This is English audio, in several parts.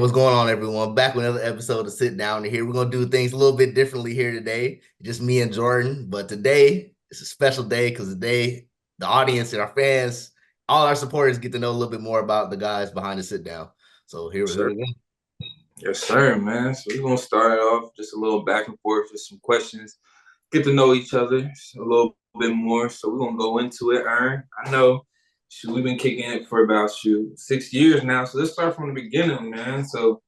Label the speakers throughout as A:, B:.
A: What's going on, everyone? Back with another episode of Sit Down here. We're gonna do things a little bit differently here today. Just me and Jordan. But today it's a special day because today the audience and our fans, all our supporters get to know a little bit more about the guys behind the Sit Down. So here we go.
B: Yes, sir, man. So we're gonna start off just a little back and forth with some questions. Get to know each other a little bit more. So we're gonna go into it, Ern. I know we've been kicking it for about 6 years now. So let's start from the beginning, man. So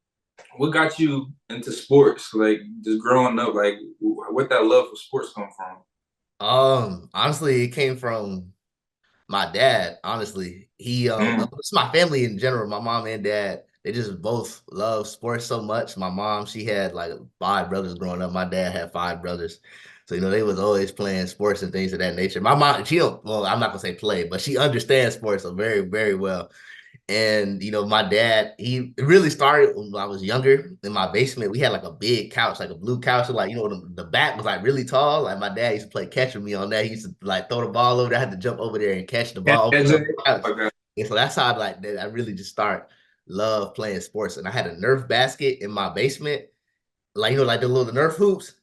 B: what got you into sports? Like just growing up, like what that love for sports come from?
A: Honestly, it came from my dad. Honestly, it's my family in general. My mom and dad, they just both love sports so much. My mom, she had like 5 brothers growing up. My dad had 5 brothers. So, they was always playing sports and things of that nature. My mom, I'm not gonna say play, but she understands sports so very, very well. And my dad, he really started when I was younger. In my basement, we had like a big couch, like a blue couch. So, like, the back was like really tall. Like my dad used to play catch with me on that. He used to like throw the ball over there. I had to jump over there and catch the ball. And so that's how I really just start love playing sports. And I had a Nerf basket in my basement, like like the little Nerf hoops.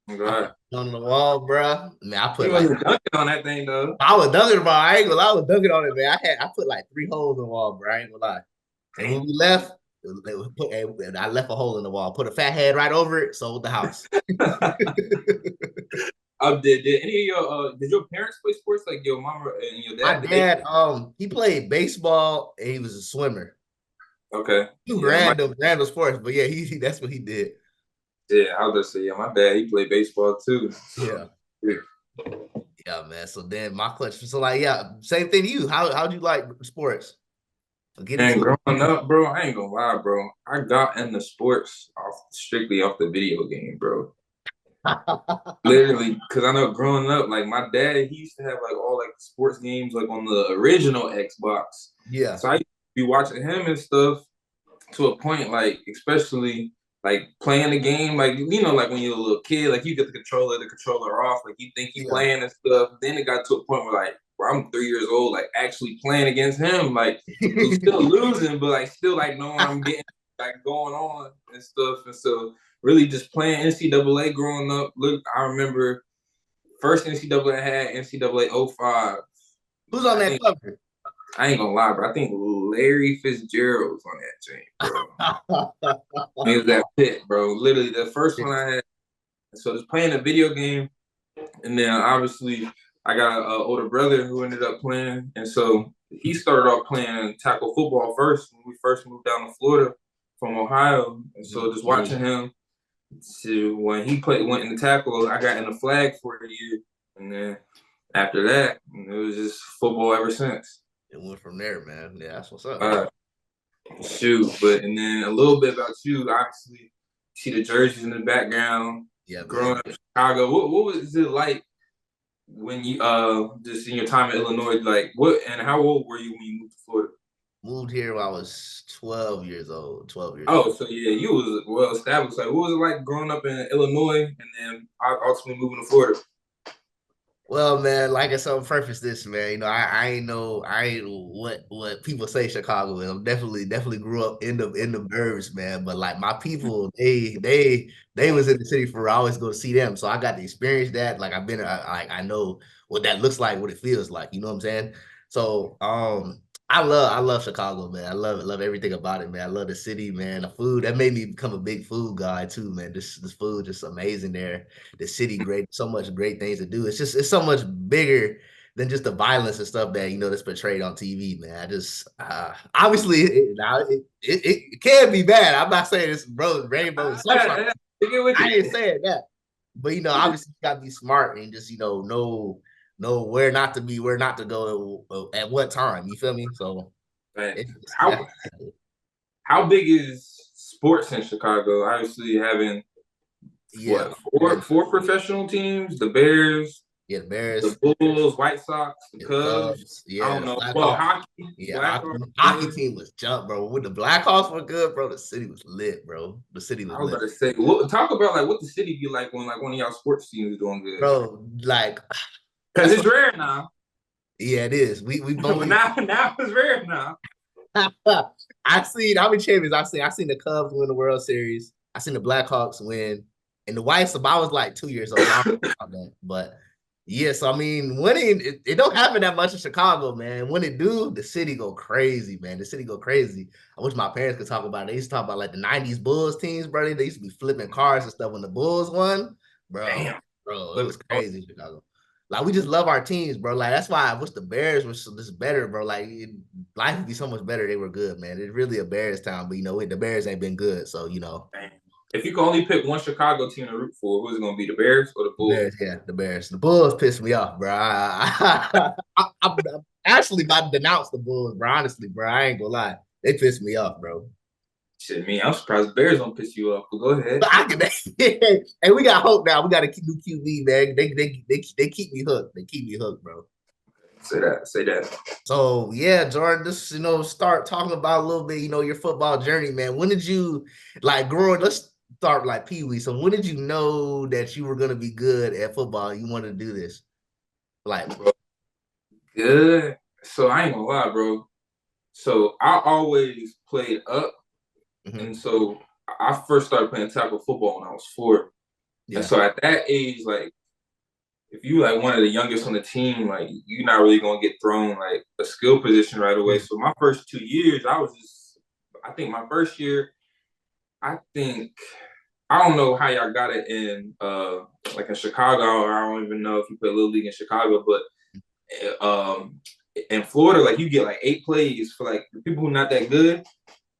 B: Right.
A: On the wall, bro. Man, I put
B: dunking on that thing though.
A: I was dunking, bro. I ain't gonna lie, I was dunking on it, man. I put like 3 holes in the wall, bro. I ain't gonna lie. And when we left, I left a hole in the wall, put a fat head right over it, sold the house.
B: Did your parents play sports, like your mama and your dad?
A: My dad, he played baseball and he was a swimmer.
B: Okay.
A: Random sports, but yeah, that's what he did.
B: Yeah, I was gonna say, my dad, he played baseball too.
A: Yeah. Yeah, man. So then my question, same thing to you. How'd you like sports?
B: And growing up, bro, I ain't gonna lie, bro. I got into sports strictly off the video game, bro. Literally, because I know growing up, like my dad, he used to have like all like sports games like on the original Xbox.
A: Yeah.
B: So I used to be watching him and stuff to a point, like especially like playing the game, like like when you're a little kid, like you get the controller off, like you think you're playing and stuff. Then it got to a point where I'm 3 years old, like actually playing against him, like he's still losing, but like still like knowing I'm getting like going on and stuff. And so really just playing NCAA growing up. Look, I remember first NCAA I had NCAA 05.
A: Who's on that cover?
B: I ain't gonna lie, bro. I think Larry Fitzgerald's on that team, bro. He was that pit, bro. Literally the first one I had. So just playing a video game, and then obviously I got an older brother who ended up playing, and so he started off playing tackle football first when we first moved down to Florida from Ohio. And so just watching him to when he went in the tackle, I got in the flag for a year, and then after that, it was just football ever since.
A: It went from there, man. Yeah, that's what's up.
B: And then a little bit about you. Obviously, see the jerseys in the background.
A: Yeah,
B: growing up in Chicago, what was it like when you just in your time in Illinois? Like and how old were you when you moved to Florida?
A: Moved here when I was 12 years old. 12 years.
B: Oh, so yeah, you was well established. Like, what was it like growing up in Illinois and then ultimately moving to Florida?
A: Well, man, like I said, on purpose, this man, I ain't what people say Chicago is. I'm definitely grew up in the burbs, man. But like my people, they was in the city I always go to see them, so I got to experience that. Like I've been, I know what that looks like, what it feels like. You know what I'm saying? So, I love Chicago, man. I love everything about it, man. I love the city, man. The food, that made me become a big food guy too, man. This food just amazing there. The city, great, so much great things to do. It's so much bigger than just the violence and stuff that that's portrayed on TV, man. I just obviously it can be bad. I'm not saying it's rainbow and sunshine. I ain't saying that, but obviously you gotta be smart and just know where not to be, where not to go at what time. You feel me? So,
B: how big is sports in Chicago? Obviously, having four professional teams: the Bears,
A: the Bears,
B: the Bulls, White Sox, the Cubs.
A: Yeah,
B: I don't know. Well, hockey.
A: Yeah, hockey team was jump, bro. When the Blackhawks were good, bro, the city was lit, bro. The city was lit.
B: I was about to say, talk about what the city be like when one of y'all sports teams is doing good,
A: bro. Like.
B: Because it's rare now.
A: Yeah, it is. We both
B: now it's rare now.
A: I seen how many champions I seen the Cubs win the World Series. I seen the Blackhawks win, and the White Sox. I was like 2 years old. So I don't know about that, but yeah. So I mean, winning it don't happen that much in Chicago, man. When it do, the city go crazy, man. The city go crazy. I wish my parents could talk about it. They used to talk about like the '90s Bulls teams, bro. They used to be flipping cars and stuff when the Bulls won, bro.
B: Damn.
A: Bro, it was crazy in Chicago. Like we just love our teams, bro. Like that's why I wish the Bears were just better, bro. Like life would be so much better. They were good, man. It's really a Bears town, but the Bears ain't been good, so
B: Damn. If you could only pick one Chicago team to root for, who's it gonna be? The Bears or the Bulls?
A: Bears, yeah, the Bears. The Bulls piss me off, bro. I'm actually about to denounce the Bulls, bro. Honestly, bro, I ain't gonna lie. They piss me off, bro.
B: Shit, me, I'm surprised the Bears don't piss you off. But go ahead.
A: Hey, we got hope now. We got to keep new QB, man. They keep me hooked. They keep me hooked, bro.
B: Say that.
A: So yeah, Jordan, just start talking about a little bit, your football journey, man. When did you let's start like Pee Wee. So when did you know that you were gonna be good at football? You wanted to do this? Like,
B: bro, good. So I ain't gonna lie, bro. So I always played up. Mm-hmm. And so I first started playing tackle football when I was 4. Yeah. And so at that age, like, if you like one of the youngest on the team, like you're not really gonna get thrown like a skill position right away. So my first 2 years, I think my first year, I don't know how y'all got it in like in Chicago, or I don't even know if you play Little League in Chicago, but in Florida, like you get like 8 plays for like the people who are not that good.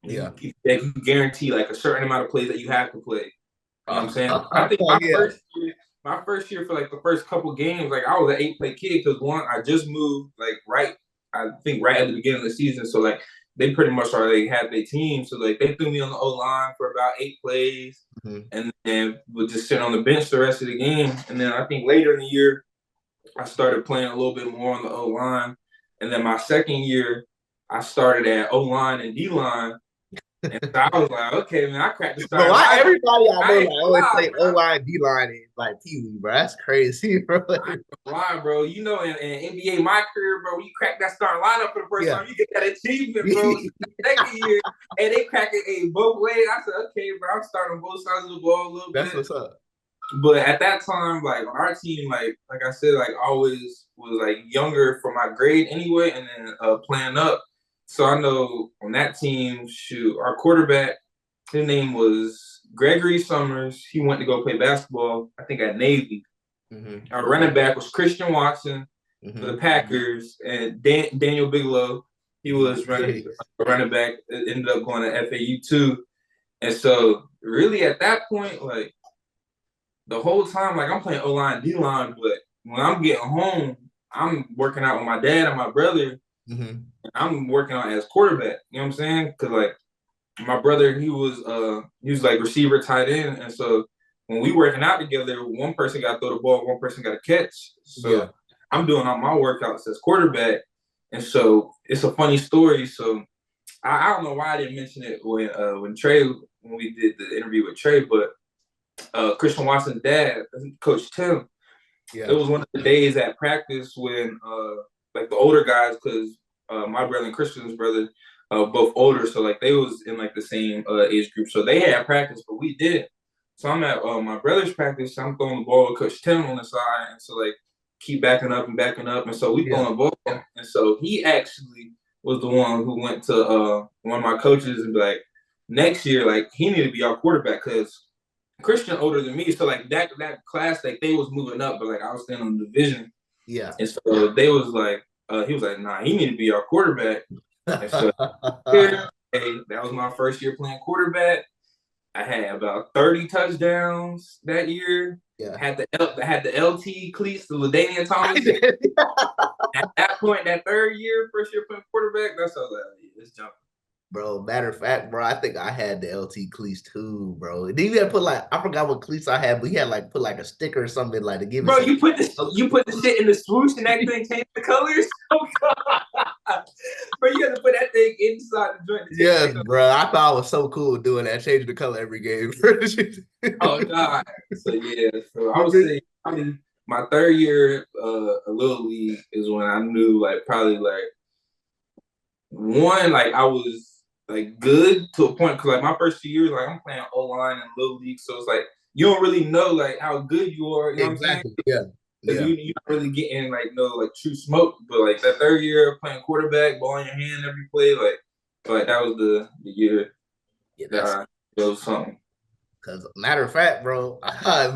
B: Yeah, you guarantee like a certain amount of plays that you have to play. You know what I'm saying? I think my first year for like the first couple games, like I was an 8-play kid because one, I just moved like right at the beginning of the season. So like they pretty much already had their team. So like they threw me on the O-line for about 8 plays and then would just sit on the bench the rest of the game. And then I think later in the year, I started playing a little bit more on the O-line. And then my second year, I started at O-line and D-line. And so I was like, okay, man, I cracked the start.
A: Bro, everybody I know always say O-line, D-line, and like Pee Wee, bro. That's crazy, bro.
B: Why, bro? In NBA, my career, bro, you crack that starting lineup for the first time, you get that achievement, bro. Second year, and they crack it both ways. I said, okay, bro, I'm starting on both sides of the ball a little bit.
A: That's what's up.
B: But at that time, like our team, like I said, like always was like younger for my grade anyway, and then playing up. So I know on that team, our quarterback, his name was Gregory Summers. He went to go play basketball, I think at Navy. Mm-hmm. Our running back was Christian Watson for the Packers, and Daniel Bigelow. He was running back. Ended up going to FAU too. And so really at that point, like the whole time, like I'm playing O-line, D-line, but when I'm getting home, I'm working out with my dad and my brother. Mm-hmm. I'm working on as quarterback, you know what I'm saying? Because like my brother, he was like receiver, tight end, and so when we working out together, one person got to throw the ball, one person got to catch. So I'm doing all my workouts as quarterback, and so it's a funny story. So I don't know why I didn't mention it when we did the interview with Trey, but Christian Watson's dad, Coach Tim. Yeah. It was one of the days at practice when like the older guys, because my brother and Christian's brother, both older, so like they was in like the same age group, so they had practice, but we didn't. So I'm at my brother's practice. I'm throwing the ball with Coach Tim on the side, and so like keep backing up, and so we throwing the ball, and so he actually was the one who went to one of my coaches and be like, next year, like he needed to be our quarterback because Christian older than me, so like that class, like they was moving up, but like I was staying on the division. Yeah. And so they was like, he was like, nah, he need to be our quarterback. And so that was my first year playing quarterback. I had about 30 touchdowns that year. Yeah. Had the LT cleats, the LaDainian Thomas. At that point, that first year playing quarterback, that's how I was like, let's jump.
A: Bro, matter of fact, bro, I think I had the LT cleats too, bro. Then you had to put like, I forgot what cleats I had, but he had like put like a sticker or something like to give
B: bro, you put the shit in the swoosh and that thing changed the colors? Oh god. Bro, you had to put that thing inside the joint.
A: Yes, bro. I thought I was so cool doing that, changing the color every game.
B: Oh god. So yeah, so I would say my third year a Little League is when I knew like probably like one, like I was like good to a point because like my first 2 years, like I'm playing O-line and little league, so it's like you don't really know like how good you are. You know what I'm saying?
A: Exactly. Yeah.
B: Because
A: Yeah.
B: you not really getting like no like true smoke. But like that third year playing quarterback, ball in your hand every play, like that was the year
A: Yeah.
B: that
A: That's
B: I was something.
A: because matter of fact, bro,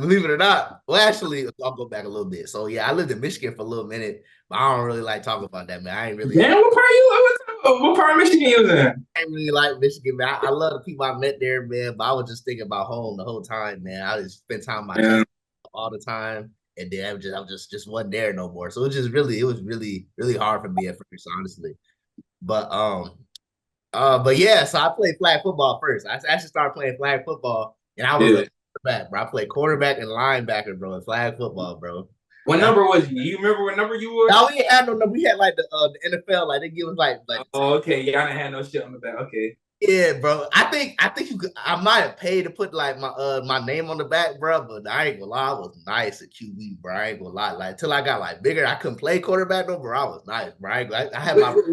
A: believe it or not, well, actually, I'll go back a little bit. So yeah, I lived in Michigan for a little minute, but I don't really like talking about that, man. I ain't really
B: Damn, what part of Michigan you was in?
A: I ain't really like Michigan, man. I love the people I met there, man. But I was just thinking about home the whole time, man. I just spent time with my
B: Yeah.
A: cousin all the time, and then I just wasn't there no more. So it was really hard for me at first, honestly. But yeah. So I played flag football first. I actually started playing flag football, and I was
B: Yeah.
A: a quarterback, bro. I played quarterback and linebacker, bro, in flag football, bro.
B: What
A: That's
B: number was you? You remember what number you were?
A: now we ain't had no number. We had like the NFL, like they give us like
B: Oh, okay. Yeah, I didn't have no shit on the back. Okay.
A: yeah, bro. I think you could. I might have paid to put like my name on the back, bro. But I ain't gonna lie, I was nice at QB, bro. I ain't gonna lie. Like till I got like bigger, I couldn't play quarterback though, bro. I was nice, bro. I had
B: What,
A: my.
B: what,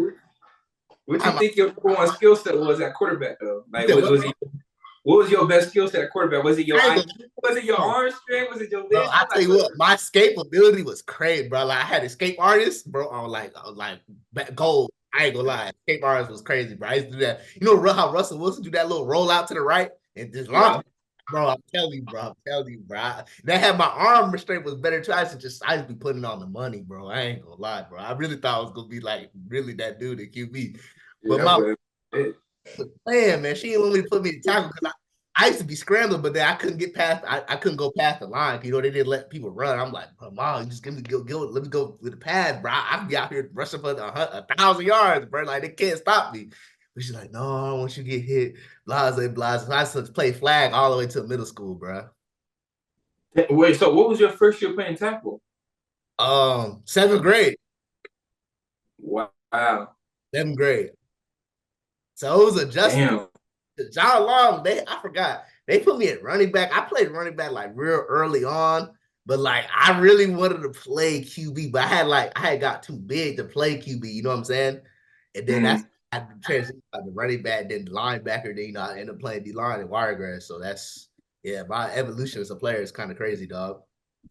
B: what
A: I
B: you
A: had my
B: think your number one skill set was at quarterback though?
A: you
B: Like,
A: said what, bro?
B: what was your best skill set at quarterback? Was it your
A: I ain't
B: IQ? Was it your
A: gonna.
B: arm strength? Was it your
A: Bro,
B: vision?
A: I tell
B: Like,
A: you what, my escape ability was crazy, bro. Like I had escape artists, bro. I was like gold. I ain't gonna lie, escape artist was crazy, bro. I used to do that. You know how Russell Wilson do that little roll out to the right and just launch,
B: yeah,
A: bro. I'm telling you, bro. I'm telling you, bro. That had my arm restraint was better too. I used to be putting on the money, bro. I ain't gonna lie, bro. I really thought I was gonna be like really that dude at QB, but
B: yeah,
A: my
B: but it,
A: man, man, she didn't want me to put me in tackle because I used to be scrambling, but then I couldn't get past. I couldn't go past the line. You know, they didn't let people run. I'm like, bro, mom, you just give me go. Let me go with the pad, bro. I'd be out here rushing for 1,000 yards, bro. Like they can't stop me. But she's like, no, I don't want you to get hit. Blase, blase. So I used to play flag all the way to middle school, bro.
B: wait. So, what was your first year playing tackle?
A: Seventh grade,
B: Wow,
A: seventh grade. So it was adjustment.
B: damn.
A: John Long, I forgot. They put me at running back. I played running back like real early on, but like I really wanted to play QB, but I had got too big to play QB, you know what I'm saying? And then
B: Mm.
A: I transitioned like the running back, then linebacker, then I ended up playing D line and wiregrass. So that's yeah, my evolution as a player is kind of crazy, dog.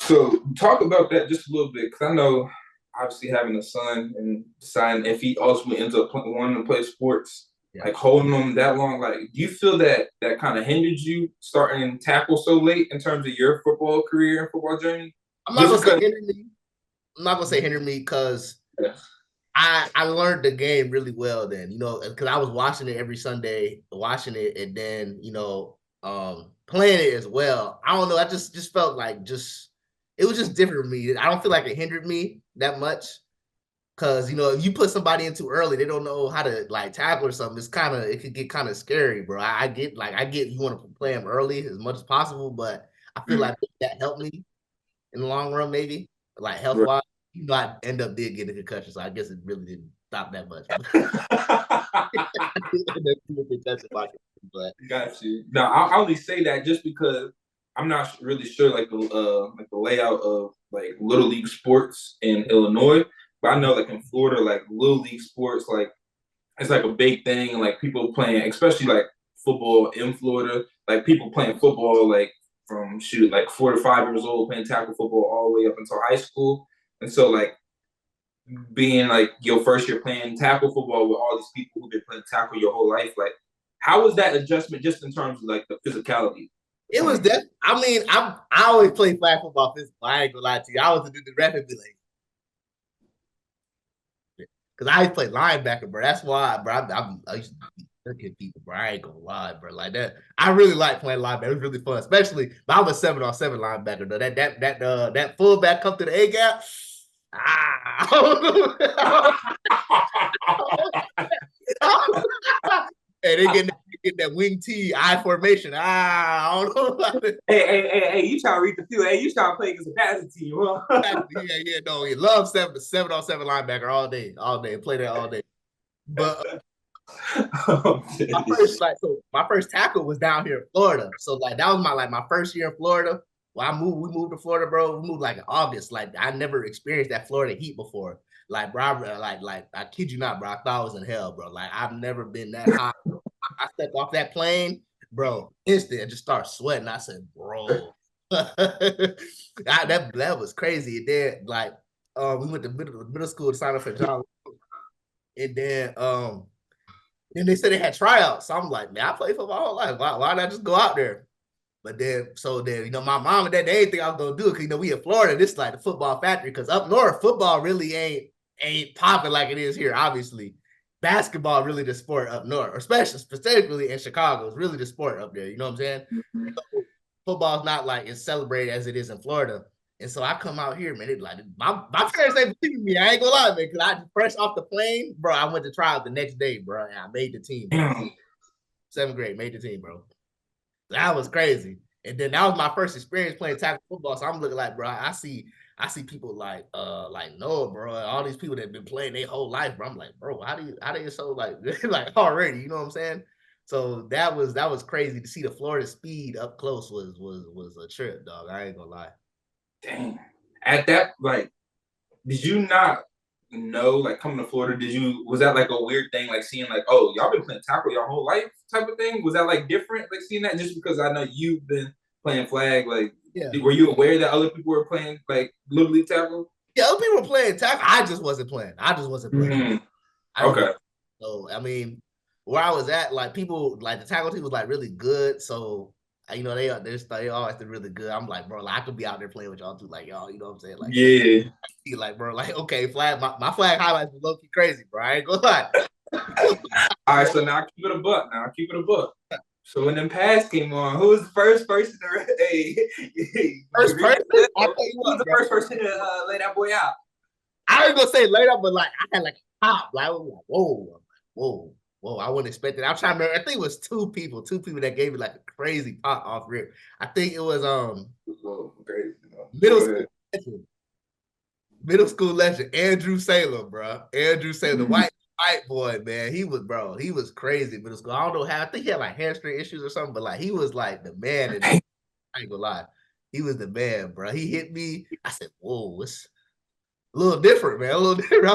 B: So, talk about that just a little bit, because I know obviously having a son and deciding if he ultimately ends up wanting to play sports,
A: Yeah.
B: like holding him that long, like do you feel that that kind of hindered you starting tackle so late in terms of your football career and football journey?
A: I'm not
B: Just
A: gonna say
B: because,
A: hinder me. I'm not gonna say hinder me because I learned the game really well then, you know, because I was watching it every Sunday, watching it, and then playing it as well. I don't know. I just felt like it was just different for me. I don't feel like it hindered me that much because if you put somebody in too early, they don't know how to like tackle or something. It could get kind of scary, bro. I get you want to play them early as much as possible, but I feel like that helped me in the long run, maybe like health wise. I end up did get a concussion, so I guess it really didn't stop that much. But
B: got you. Now, I only say that just because I'm not really sure like the layout of like little league sports in Illinois, but I know like in Florida, like little league sports, like it's like a big thing. Like people playing, especially like football in Florida, like people playing football like from like 4 to 5 years old playing tackle football all the way up until high school, and so like being like your first year playing tackle football with all these people who've been playing tackle your whole life, like how was that adjustment just in terms of like the physicality?
A: it was that. I mean, I always play flag football physical. I ain't gonna lie to you. I was to do the ref and be like, because I used to play linebacker, bro. That's why, bro. I used to be looking people, bro. I ain't gonna lie, bro. Like that, I really like playing linebacker. It was really fun, especially. But I'm a 7-on-7 linebacker though. That fullback come to the A gap. Hey, they get that wing T I formation. I don't know.
B: Hey, you trying to read the field. Hey, you trying to play against a passing team, huh?
A: Yeah, no, he loves 7-on-7 linebacker all day, play that all day. But my first tackle was down here in Florida. So like that was my first year in Florida. Well, we moved to Florida, bro. We moved like in August. Like I never experienced that Florida heat before. Like, bro, like I kid you not, bro. I thought I was in hell, bro. Like, I've never been that high. I stepped off that plane, bro. Instant, I just started sweating. I said, bro, that was crazy. And then, like, we went to middle school to sign up for John, and then they said they had tryouts. So I'm like, man, I played for my whole life. Why not just go out there? But then, my mom and dad, they didn't think I was gonna do it because we in Florida. This is like the football factory. Because up north, football really ain't popping like it is here. Obviously, basketball really the sport up north, especially specifically in Chicago. It's really the sport up there. You know what I'm saying?
B: Mm-hmm.
A: So, football's not like as celebrated as it is in Florida. And so I come out here, man. It like my parents ain't believing me. I ain't gonna lie, man. Because I fresh off the plane, bro. I went to try out the next day, bro. And I made the team, bro. 7th grade, made the team, bro. That was crazy. And then that was my first experience playing tackle football. So I'm looking like, bro, I see people like Noah, bro, all these people that have been playing their whole life, bro. I'm like, bro, how do you so like like already, you know what I'm saying? So that was crazy to see the Florida speed up close was a trip, dog. I ain't gonna lie.
B: Dang. At that, like, did you not know, like, coming to Florida, was that like a weird thing, like seeing like, oh, y'all been playing tackle your whole life type of thing? Was that like different, like seeing that, just because I know you've been playing flag, like, were you aware that other people were playing like little league tackle?
A: Yeah, other people were playing tackle. I just wasn't playing. Okay. So I mean, where I was at, like people, like the tackle team was like really good. So they always did really good. I'm like, bro, like I could be out there playing with y'all too, like y'all, you know what I'm saying? Like,
B: yeah,
A: like, bro, like okay, flag, my flag highlights were low key crazy, bro. I ain't gonna lie.
B: All right, so now I keep it a buck. So when them pads came on, who was the first person to
A: first person?
B: Who was the first person to lay that boy out?
A: I ain't gonna say later, but like I had like a pop, like whoa. I wouldn't expect it. I'm trying to remember. I think it was two people that gave me like a crazy pop off rip. I think it was
B: crazy.
A: Middle school legend Andrew Salem, bro. Andrew Salem, the white boy, man. He was crazy middle school. I don't know how. I think he had like hamstring issues or something, but like he was like the man. I ain't gonna lie, he was the man, bro. He hit me. I said, whoa, it's a little different, man. A little different.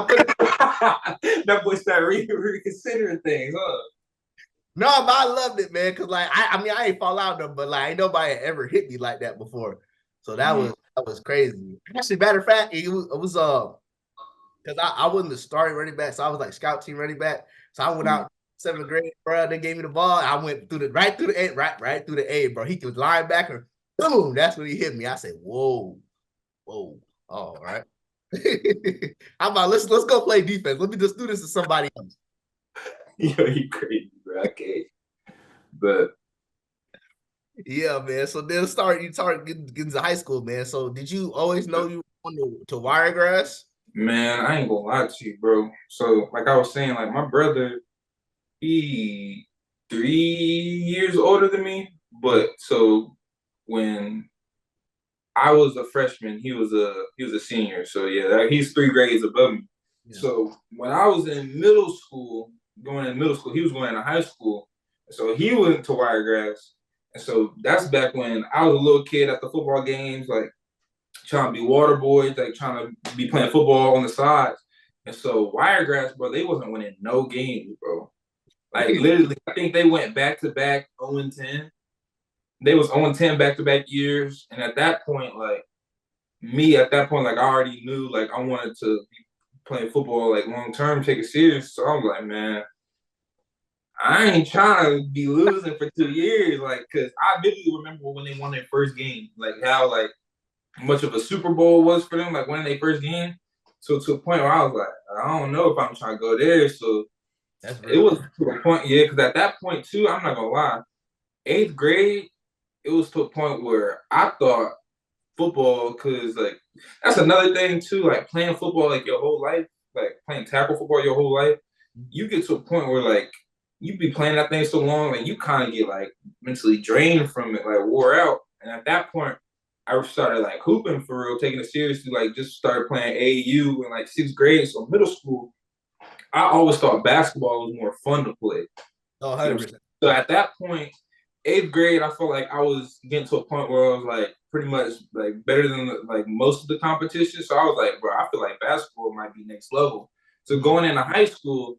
B: That boy started reconsidering things, huh?
A: No, but I loved it, man. Cause like I ain't fall out though, but like ain't nobody ever hit me like that before. So that was crazy. Actually, matter of fact, it was because I wasn't the starting running back, so I was like scout team running back. So I went out 7th grade, bro. They gave me the ball. I went right through the A, bro. He was linebacker. Boom! That's when he hit me. I said, "Whoa, all right." How about let's go play defense? Let me just do this to somebody else.
B: Yo, you crazy, bro. Okay, but
A: yeah, man. So then you start getting to high school, man. So did you always know you wanted to wiregrass?
B: Man, I ain't gonna lie to you, bro. So like I was saying, like my brother, he 3 years older than me, but so when I was a freshman, he was a senior. So yeah, he's 3 grades above me. Yeah. So when I was in middle school, he was going into high school. So he went to Wiregrass. And so that's back when I was a little kid at the football games, like trying to be water boys, like trying to be playing football on the sides. And so Wiregrass, bro, they wasn't winning no games, bro. Like literally, I think they went back-to-back 0-10. They was 0-10 back-to-back years. And at that point, like I already knew like I wanted to be playing football like long-term, take it serious. So I was like, man, I ain't trying to be losing for 2 years. Like, cause I vividly remember when they won their first game, like how like much of a Super Bowl was for them, like winning their first game. So to a point where I was like, I don't know if I'm trying to go there. So it was to a point, yeah, because at that point too, I'm not gonna lie, 8th grade, it was to a point where I thought football, because like that's another thing too, like playing football like your whole life, like playing tackle football your whole life, you get to a point where like you be playing that thing so long, like you kind of get like mentally drained from it, like wore out. And at that point, I started like hooping for real, taking it seriously, like just started playing AAU in like 6th grade. So middle school, I always thought basketball was more fun to play.
A: Oh, 100%.
B: So at that point, 8th grade, I felt like I was getting to a point where I was like pretty much like better than like most of the competition. So I was like, bro, I feel like basketball might be next level. So going into high school,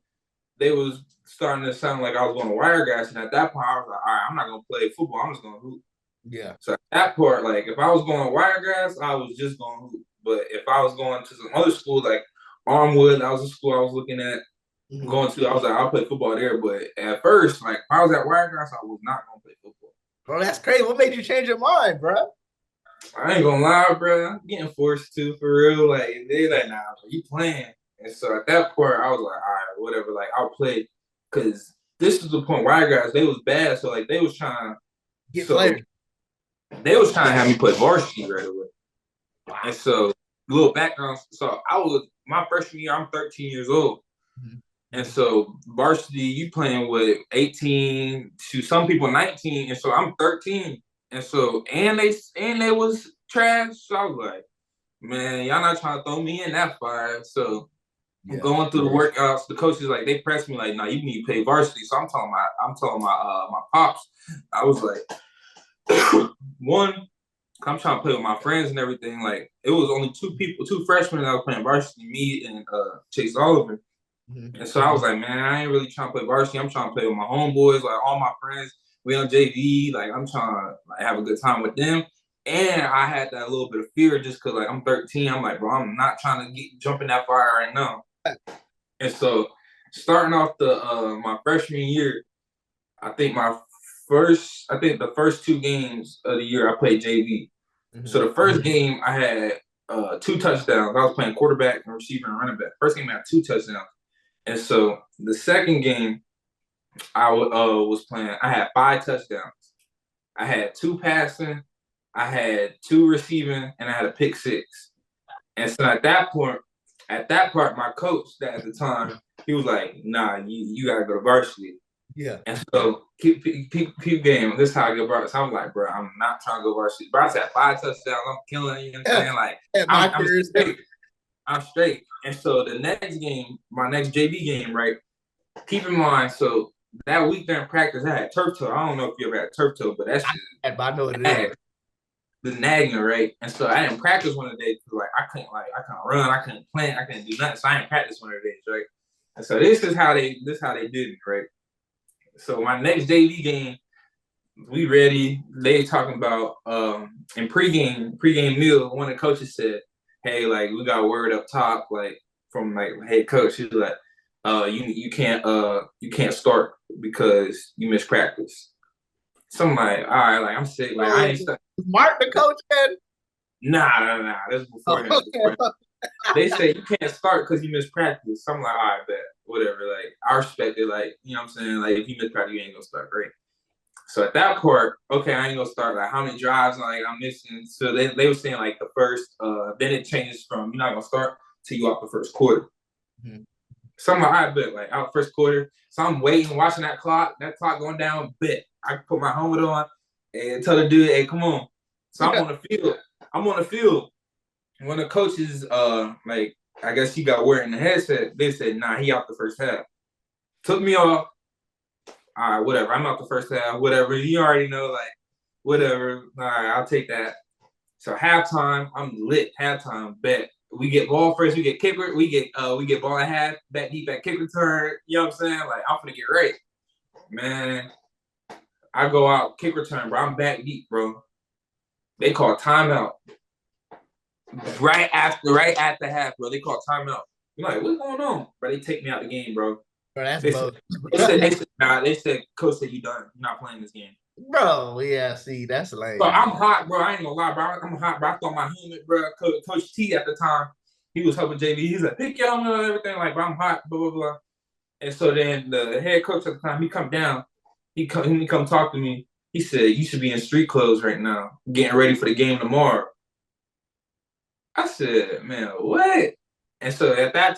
B: they was starting to sound like I was going to Wiregrass, and at that point, I was like, all right, I'm not gonna play football. I'm just gonna hoop.
A: Yeah.
B: So at that part, like if I was going to Wiregrass, I was just going to hoop. But if I was going to some other school like Armwood, that was a school I was looking at going to. I was like, I'll play football there. But at first, like if I was at Wiregrass, I was not gonna play football.
A: Bro, that's crazy. What made you change your mind, bro?
B: I ain't gonna lie, bro. I'm getting forced to for real. Like they like, nah, bro, you playing. And so at that point, I was like, all right, whatever. Like I'll play because this is the point Wiregrass, they was bad. So like they was trying to
A: get players.
B: They was trying to have me play varsity right away. And so, little background. So I was my freshman year. I'm 13 years old, and so varsity, you playing with 18 to some people 19, and so I'm 13, and so and they was trash. So I was like, man, y'all not trying to throw me in that fire. So I'm going through the workouts. The coaches like they pressed me like, nah, you need to play varsity. So I'm telling my pops, I was like, one. I'm trying to play with my friends and everything. like it was only two freshmen that was playing varsity, me and Chase Oliver. And so I was like, man, I ain't really trying to play varsity. I'm trying to play with my homeboys, like all my friends. We on JV, like I'm trying to like have a good time with them. And I had that little bit of fear just because like I'm 13. I'm like, bro, I'm not trying to jump in that fire right now. And so starting off the my freshman year, I think the first 2 games of the year I played JV. So the first game I had 2 touchdowns. I was playing quarterback and receiver and running back. First game I had 2 touchdowns. And so the second game I was playing, I had 5 touchdowns. I had 2 passing, I had 2 receiving, and I had a pick 6. And so at that part, my coach at the time, he was like, nah, you gotta go to varsity.
A: Yeah.
B: And so keep game. This is how I go varsity. So I'm like, bro, I'm not trying to go varsity. Bro, I had 5 touchdowns. I'm killing it. You know what I'm saying? Like, I'm straight. I'm straight. And so the next game, my next JV game, right? Keep in mind, so that week during practice, I had turf toe. I don't know if you ever had turf toe, but that shit.
A: I know it is.
B: The nagging, right? And so I didn't practice one of the days because I couldn't run, I couldn't plant, I couldn't do nothing. So I didn't practice one of the days, right? And so this is how they did it, right? So my next JV game, we ready. They talking about in pregame meal, one of the coaches said, hey, like we got a word up top, like from like head coach. He's like, you can't start because you missed practice. So I'm like, all right, like I'm sick. Like I ain't stuck.
A: Mark the coach then?
B: Nah. This is before him. They say you can't start because you missed practice. So I'm like, all right, bet. Whatever. Like, I respect it. Like, you know what I'm saying? Like, if you miss practice, you ain't gonna start. Great. So at that part, okay, I ain't gonna start. Like, how many drives like I'm missing? So they were saying like the first, then it changes from you're not gonna start till you out the first quarter. So I'm like, all right, bet. Like out first quarter. So I'm waiting, watching that clock going down, bet. I put my helmet on and tell the dude, hey, come on. So I'm on the field. When the coaches, like, I guess he got wearing the headset, they said, nah, he out the first half. Took me off. All right, whatever. I'm out the first half, whatever. You already know, like, whatever. All right, I'll take that. So halftime, I'm lit. Halftime, bet. We get ball first, we get kicker, we get ball at half, back deep at kick return. You know what I'm saying? Like, I'm gonna get right. Man, I go out, kick return, bro. I'm back deep, bro. They call timeout. Right after half, bro. They call timeout. You're like, what's going on? Bro, they take me out the game, bro.
A: Bro, that's
B: they said, coach said you done. You're not playing this game.
A: Bro, yeah, see, that's lame.
B: So I'm hot, bro. I ain't gonna lie, bro. I'm hot, bro. I thought my helmet, bro. Coach T at the time, he was helping JV. He's like, pick your helmet and everything. Like, bro, I'm hot, blah, blah, blah. And so then the head coach at the time, he come down. He come talk to me. He said, you should be in street clothes right now, getting ready for the game tomorrow. I said, man, what? And so at that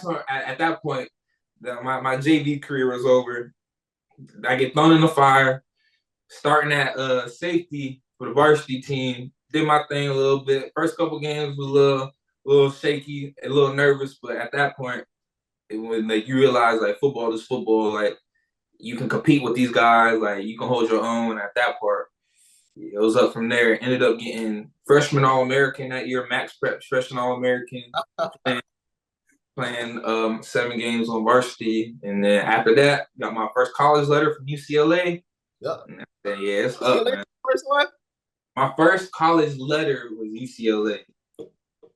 B: point, my JV career was over. I get thrown in the fire, starting at safety for the varsity team. Did my thing a little bit. First couple games was a little shaky, a little nervous, but at that point, when like you realize like football is football, like you can compete with these guys. Like you can hold your own at that part. It was up from there. Ended up getting freshman All-American that year, max prep freshman All-American, playing 7 games on varsity. And then after that, got my first college letter from UCLA.
A: Yep.
B: And then, yeah, it's up, man.
A: First one?
B: My first college letter was UCLA.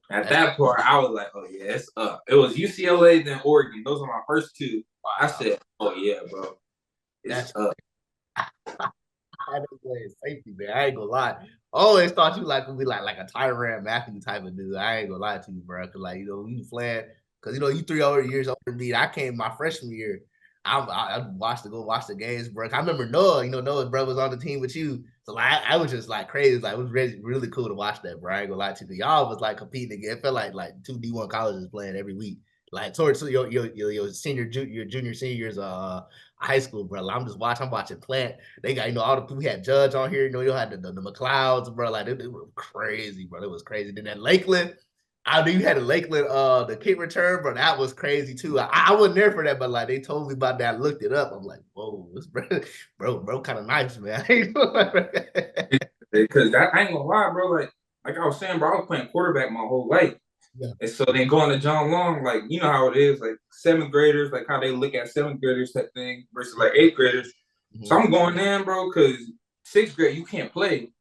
B: At that part, I was like, oh, yeah, it's up. It was UCLA, then Oregon. Those are my first 2. Wow. I said, oh, yeah, bro. It's up.
A: I didn't play safety, man. I ain't gonna lie. I always thought you like would be like a Tyrann Matthew type of dude. I ain't gonna lie to you, bro. Cause like, you know, you playing, cause you know, you 3 years older than me. I came my freshman year. I watched watch the games, bro. I remember Noah, you know, Noah's brother was on the team with you. So like I was just like crazy. Like it was really cool to watch that, bro. I ain't gonna lie to you. Y'all was like competing again. It felt like 2 D1 colleges playing every week. Like towards your junior seniors high school, bro. I'm watching Plant. They got, you know, all the people. We had Judge on here, you know, you had the McLeods, bro. Like it was crazy, bro. It was crazy. Then that Lakeland, I knew you had a Lakeland, the kick return, bro. That was crazy too. I wasn't there for that, but like they told me about that. I looked it up. I'm like, whoa, this bro, kind of nice, man.
B: Because I ain't gonna lie, bro. Like I was saying, bro, I was playing quarterback my whole life. Yeah. And so then going to John Long, like, you know how it is, like 7th graders, like how they look at 7th graders type thing versus like 8th graders. Mm-hmm. So I'm going in, bro, because 6th grade, you can't play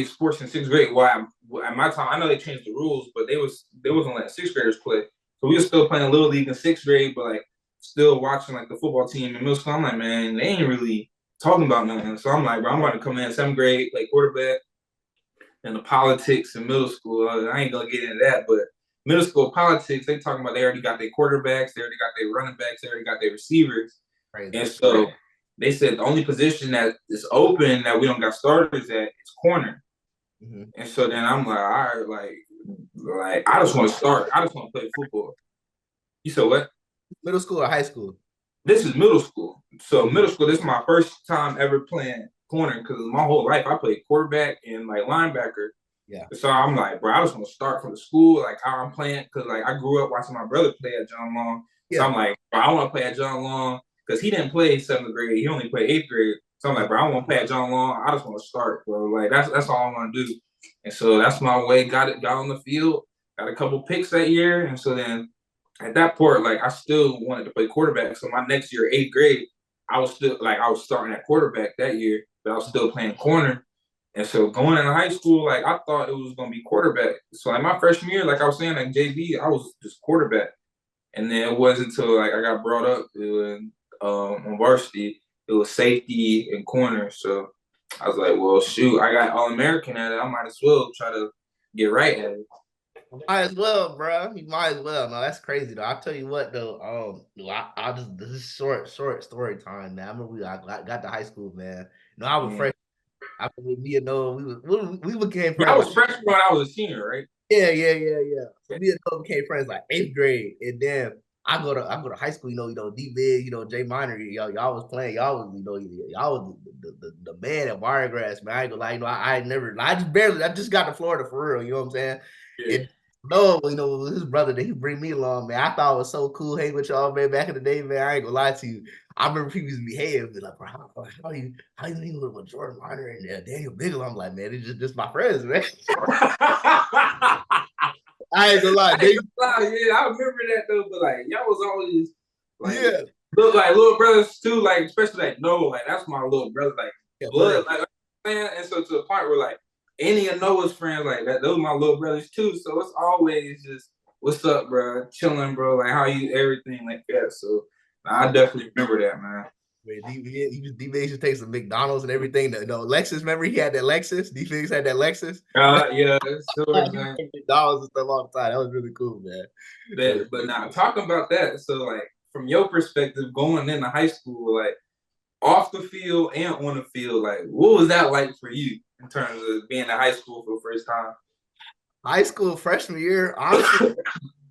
B: sports in 6th grade. Well, at my time, I know they changed the rules, but they wasn't letting 6th graders play. So we were still playing Little League in 6th grade, but like still watching like the football team in middle school. I'm like, man, they ain't really talking about nothing. So I'm like, bro, I'm about to come in 7th grade, play quarterback. And the politics in middle school, I ain't gonna get into that, but middle school politics, they talking about they already got their quarterbacks, they already got their running backs, they already got their receivers. Right. And so they said the only position that is open that we don't got starters at is corner. Mm-hmm. And so then I'm like, all right, like I just want to start. I just want to play football. You said what?
A: Middle school or high school?
B: This is middle school. So middle school, this is my first time ever playing corner because my whole life I played quarterback and like linebacker. Yeah. So I'm like, bro, I just want to start from the school, like how I'm playing, because like I grew up watching my brother play at John Long. Yeah. So I'm like, bro, I want to play at John Long because he didn't play 7th grade, he only played 8th grade. So I'm like, bro, I want to play at John Long. I just want to start, bro. Like that's all I want to do. And so that's my way. Got on the field, got a couple picks that year, and so then at that point, like I still wanted to play quarterback. So my next year, 8th grade, I was starting at quarterback that year, but I was still playing corner. And so going into high school, like I thought it was gonna be quarterback. So like my freshman year, like I was saying, like JV, I was just quarterback. And then it wasn't until like I got brought up on varsity, it was safety and corner. So I was like, well, shoot, I got All-American at it. I might as well try to get right at it.
A: Might as well, bro. You might as well. No, that's crazy though. I'll tell you what though. I'll just this is short story time, man. I remember I got to high school, man. You know, I was fresh. I mean, me and Noah, we became friends.
B: I was freshman when I was a senior, right?
A: Yeah. So me and Noah became friends like 8th grade, and then I go to high school. You know, D Big, you know, Jay Minor, y'all was playing. Y'all was, you know, y'all was the man at Wiregrass, man. I ain't gonna lie, you know, I just got to Florida for real. You know what I'm saying? Yeah. No, you know, his brother that he bring me along, man. I thought it was so cool hanging with y'all, man, back in the day, man. I ain't gonna lie to you. I remember people used to be hating, be like, bro, how you live with Jordan Minor and Daniel Bigelow? I'm like, man, it's just my friends, man. I ain't gonna lie.
B: Yeah, I remember that though, but like y'all was always like look like little brothers too, like especially like Noah, like that's my little brother, like blood, like man. And so to the point where like any of Noah's friends, like that, those are my little brothers too. So it's always just, what's up, bro? Chilling, bro. Like how you, everything like that. So I definitely remember that, man.
A: D-Big used to take some McDonald's and everything. No, Lexus, remember he had that Lexus? D-Big had that Lexus?
B: Yeah. Man.
A: McDonald's and stuff all the time. That was really cool, man.
B: But now, talking about that, so like from your perspective, going into high school, like off the field and on the field, like what was that like for you in terms of being in high school for the first time?
A: High school freshman year,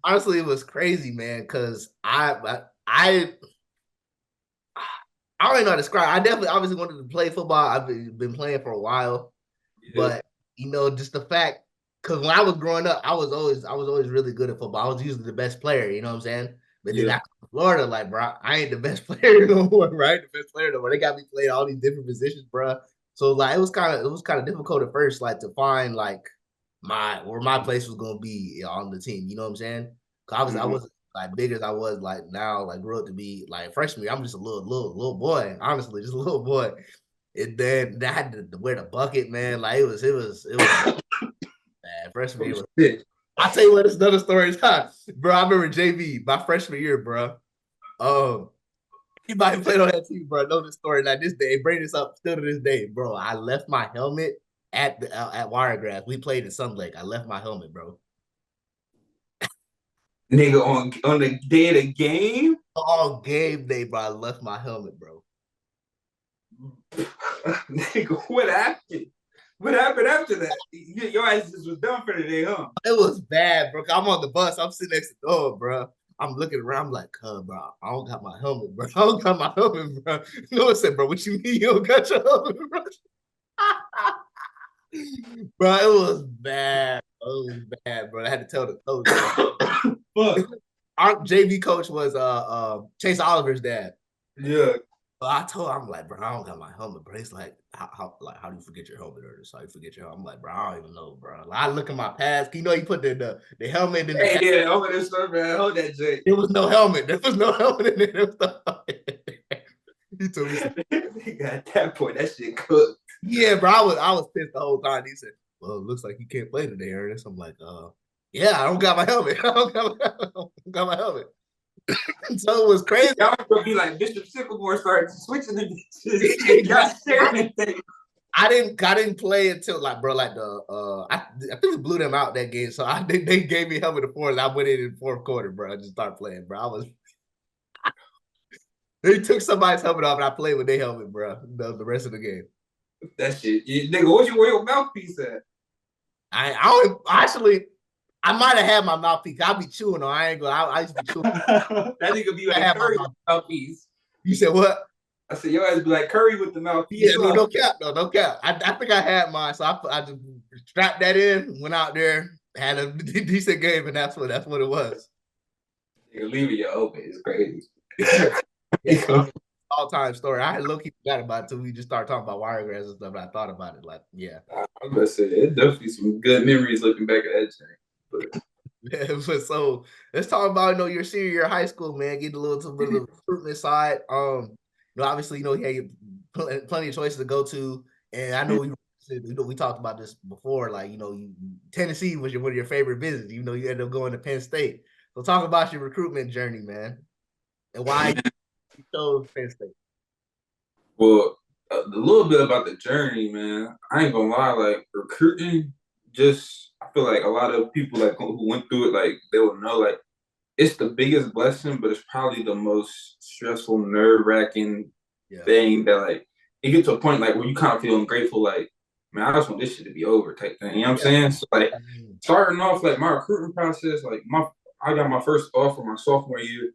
A: honestly, it was crazy, man, because I don't even know how to describe. I definitely obviously wanted to play football. I've been playing for a while, but you know, just the fact, because when I was growing up, I was always really good at football. I was usually the best player. You know what I'm saying? But then I come to Florida, like, bro, I ain't the best player no more, right? The best player no more. They got me playing all these different positions, bro. So like, it was kind of difficult at first, like to find like where my place was gonna be on the team. You know what I'm saying? Cause I wasn't like big as I was like now, like grew up to be like freshman year. I'm just a little boy, honestly, just a little boy. And then I had to wear the bucket, man. Like it was bad. Freshman year was. I'll tell you what, it's another story. Bro, I remember JV, my freshman year, bro. He might have played on that team, bro. I know this story. Like this day, bring this up still to this day, bro. I left my helmet at Wiregrass. We played in Sun Lake. I left my helmet, bro.
B: Nigga, on the day of the game?
A: All game day, bro. I left my helmet, bro.
B: Nigga, what happened? What happened after that? Your ass just was done for the day, huh?
A: It was bad, bro. I'm on the bus. I'm sitting next to the door, bro. I'm looking around. I'm like, bro, I don't got my helmet, bro. I don't got my helmet, bro. Noah said, bro, what you mean you don't got your helmet, bro? Bro, it was bad. It was bad, bro. I had to tell the coach. Fuck. Our JV coach was Chase Oliver's dad.
B: Yeah.
A: So I told him, I'm like, bro, I don't got my helmet, bro. He's like, how do you forget your helmet, Ernest? How do you forget your helmet? I'm like, bro, I don't even know, bro. Like, I look at my pads. You know, you put the helmet in the
B: pads. Yeah, over this stuff, man. Hold that Jake.
A: There was no helmet. There was no helmet in there. He told me
B: at that point, that shit cooked.
A: Yeah, bro. I was pissed the whole time. He said, well, it looks like you can't play today, Ernest. I'm like, yeah, I don't got my helmet. I don't got my helmet. So it was crazy.
B: Y'all gonna be like Bishop Sycamore started switching the y'all staring at things.
A: I didn't play until like, bro, like I think we blew them out that game. So they gave me helmet the fourth. I went in the fourth quarter, bro. I just started playing, bro. They took somebody's helmet off and I played with their helmet, bro. The rest of the game.
B: That shit, nigga. What you wear your mouthpiece at?
A: I don't actually. I might have had my mouthpiece. I'll be chewing on. I ain't gonna. I used to be chewing.
B: That nigga be like Curry with the mouthpiece.
A: You said what?
B: I said your ass be like Curry with the mouthpiece.
A: Yeah, no cap, no cap. I think I had mine, so I just strapped that in, went out there, had a decent game, and that's what it was.
B: You're leaving you open. It's crazy.
A: Yeah, all-time story. I had low-key forgot about it until we just started talking about Wiregrass and stuff, and I thought about it. Like, yeah.
B: I'm gonna say it's definitely some good memories looking back at that thing. But
A: yeah, but so let's talk about your senior year of high school, man. Get a little to the recruitment side. Obviously, you had plenty of choices to go to, and I know we talked about this before. Like, Tennessee was one of your favorite visits, even though you ended up going to Penn State. So talk about your recruitment journey, man, and why you chose Penn State.
B: Well, a little bit about the journey, man. I ain't gonna lie, like recruiting, I feel like a lot of people like who went through it, like they will know, like it's the biggest blessing, but it's probably the most stressful, nerve-wracking thing that like it gets to a point like where you kind of feel ungrateful, like, man, I just want this shit to be over type thing. You know what I'm saying? So like starting off like my recruiting process, like I got my first offer my sophomore year.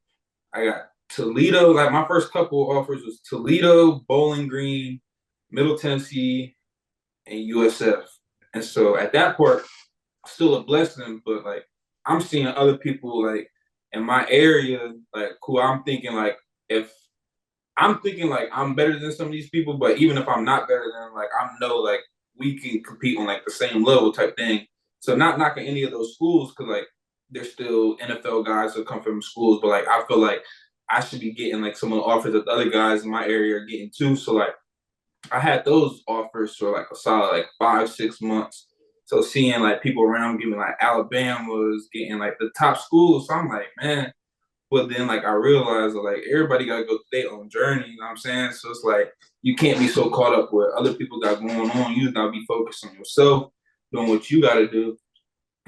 B: I got Toledo, like my first couple of offers was Toledo, Bowling Green, Middle Tennessee, and USF. And so at that part, still a blessing, but like I'm seeing other people like in my area, like who I'm thinking like I'm better than some of these people, but even if I'm not better than them, like I know like we can compete on like the same level type thing. So not knocking any of those schools because like they're still NFL guys that come from schools, but like I feel like I should be getting like some of the offers that the other guys in my area are getting too. So like I had those offers for like a solid like 5-6 months. So seeing like people around me, like Alabama was getting like the top schools. So I'm like, man. But then like I realized that like everybody gotta go through their own journey, you know what I'm saying? So it's like you can't be so caught up with other people got going on. You just gotta be focused on yourself, doing what you gotta do.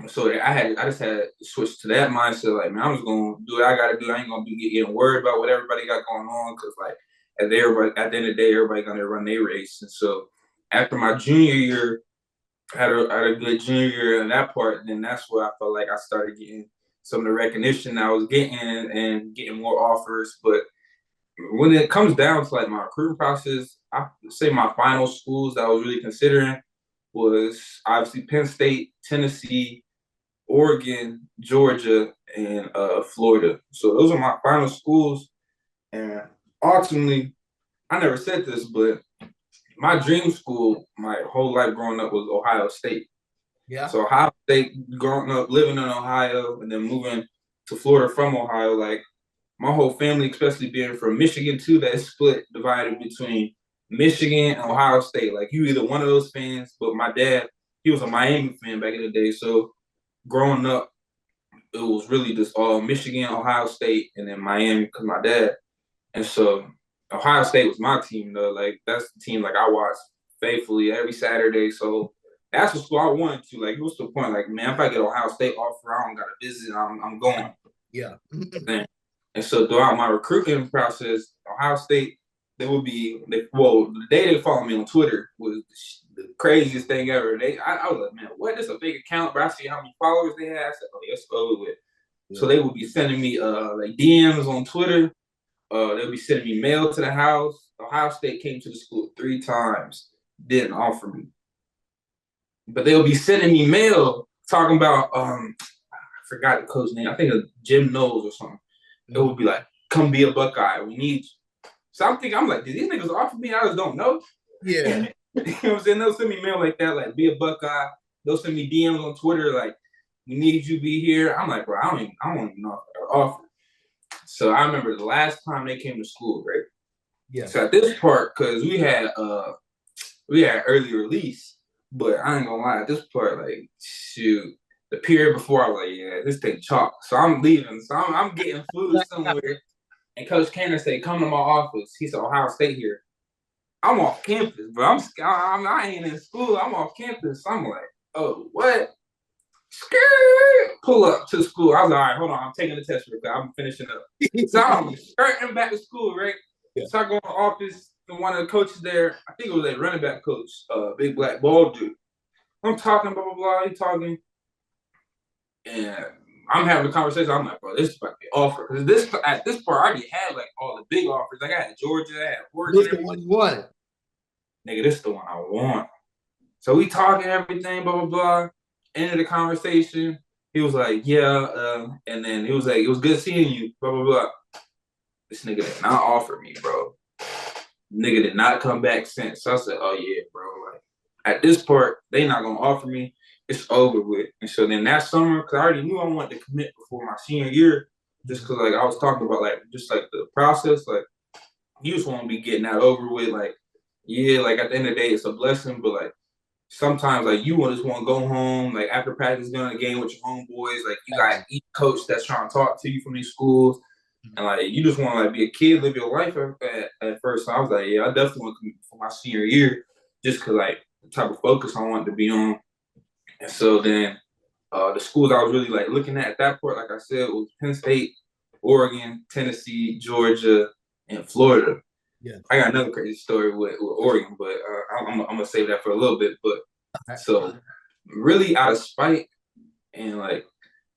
B: So I just had to switch to that mindset. Like, man, I'm just gonna do what I gotta do. I ain't gonna be getting worried about what everybody got going on because, like, at the end of the day, everybody gonna run their race. And so, after my junior year, I had a good junior year in that part. Then that's where I felt like I started getting some of the recognition I was getting and getting more offers. But when it comes down to like my recruiting process, I say my final schools that I was really considering was obviously Penn State, Tennessee, Oregon, Georgia, and Florida. So those are my final schools. And ultimately, I never said this, but my dream school my whole life growing up was Ohio State.
A: Yeah.
B: So Ohio State, growing up, living in Ohio, and then moving to Florida from Ohio, like my whole family, especially being from Michigan too, that split divided between Michigan and Ohio State. Like you either one of those fans, but my dad, he was a Miami fan back in the day. So growing up, it was really just all Michigan, Ohio State, and then Miami because my dad. And so Ohio State was my team though. Like that's the team like I watched faithfully every Saturday. So that's the school I wanted to. Like, what's the point? Like, man, if I get Ohio State offer, I don't got to visit. I'm going.
A: Yeah.
B: And so throughout my recruiting process, Ohio State, the day they followed me on Twitter was the craziest thing ever. I was like, man, what? This a fake account, but I see how many followers they had. I said, oh, yes, over with. Yeah. So they would be sending me like DMs on Twitter. They'll be sending me mail to the house. Ohio State came to the school 3 times, didn't offer me. But they'll be sending me mail talking about I forgot the coach's name. I think it's Jim Knowles or something. It would be like, come be a Buckeye. We need you. So I'm like, did these niggas offer me? I just don't know.
A: Yeah.
B: You know what I'm saying? They'll send me mail like that, like be a Buckeye. They'll send me DMs on Twitter like, we need you to be here. I'm like, bro, I don't even know if they're offer. So I remember the last time they came to school, right?
A: Yeah.
B: So at this part, because we had early release, but I ain't gonna lie, at this part, like, shoot, the period before, I was like, yeah, this thing chalk. So I'm leaving. So I'm getting food somewhere. And Coach Cannon said, come to my office. He said, Ohio State here. I'm off campus, bro. I ain't in school. I'm off campus. So I'm like, oh, what? Pull up to school. I was like, all right, hold on. I'm taking the test real quick. I'm finishing up. So I'm skirting back to school, right? Yeah. So I go in the office, and one of the coaches there, I think it was a running back coach, big black bald dude. I'm talking, blah, blah, blah. He's talking. And I'm having a conversation. I'm like, bro, this is about to be offer. Because at this part, I already had like all the big offers. Like I had Georgia, I had Oregon.
A: This the one you wanted.
B: Nigga, this is the one I want. So we talking everything, blah, blah, blah. End of the conversation. He was like, yeah. And then he was like, it was good seeing you, blah, blah, blah. This nigga did not offer me, bro. Nigga did not come back since. So I said, oh, yeah, bro. Like, at this part, they not going to offer me. It's over with. And so then that summer, because I already knew I wanted to commit before my senior year, just because like I was talking about like just like the process, like you just want to be getting that over with. Like, yeah, like at the end of the day, it's a blessing, but like sometimes like you just want to go home, like after practice, going to the game with your homeboys, like you got each coach that's trying to talk to you from these schools. And like you just want to like be a kid, live your life at first. So I was like, yeah, I definitely want to commit for my senior year, just because like the type of focus I wanted to be on. And so then the schools I was really like looking at that point, like I said, was Penn State, Oregon, Tennessee, Georgia, and Florida. Yeah, I got another crazy story with Oregon, but I'm gonna save that for a little bit. But so really out of spite and like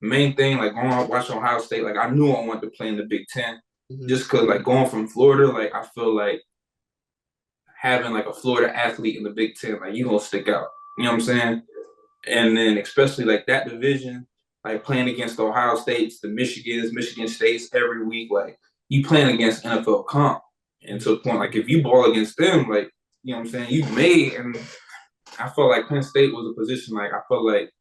B: main thing, like going out watching Ohio State, like I knew I wanted to play in the Big Ten, just because like going from Florida, like I feel like having like a Florida athlete in the Big Ten, like you gonna stick out. You know what I'm saying? And then especially like that division, like playing against the Ohio States, the Michigan States every week, like you playing against NFL comp. And to the point, like if you ball against them, like, you know what I'm saying, you made. And I felt like Penn State was a position, like I felt like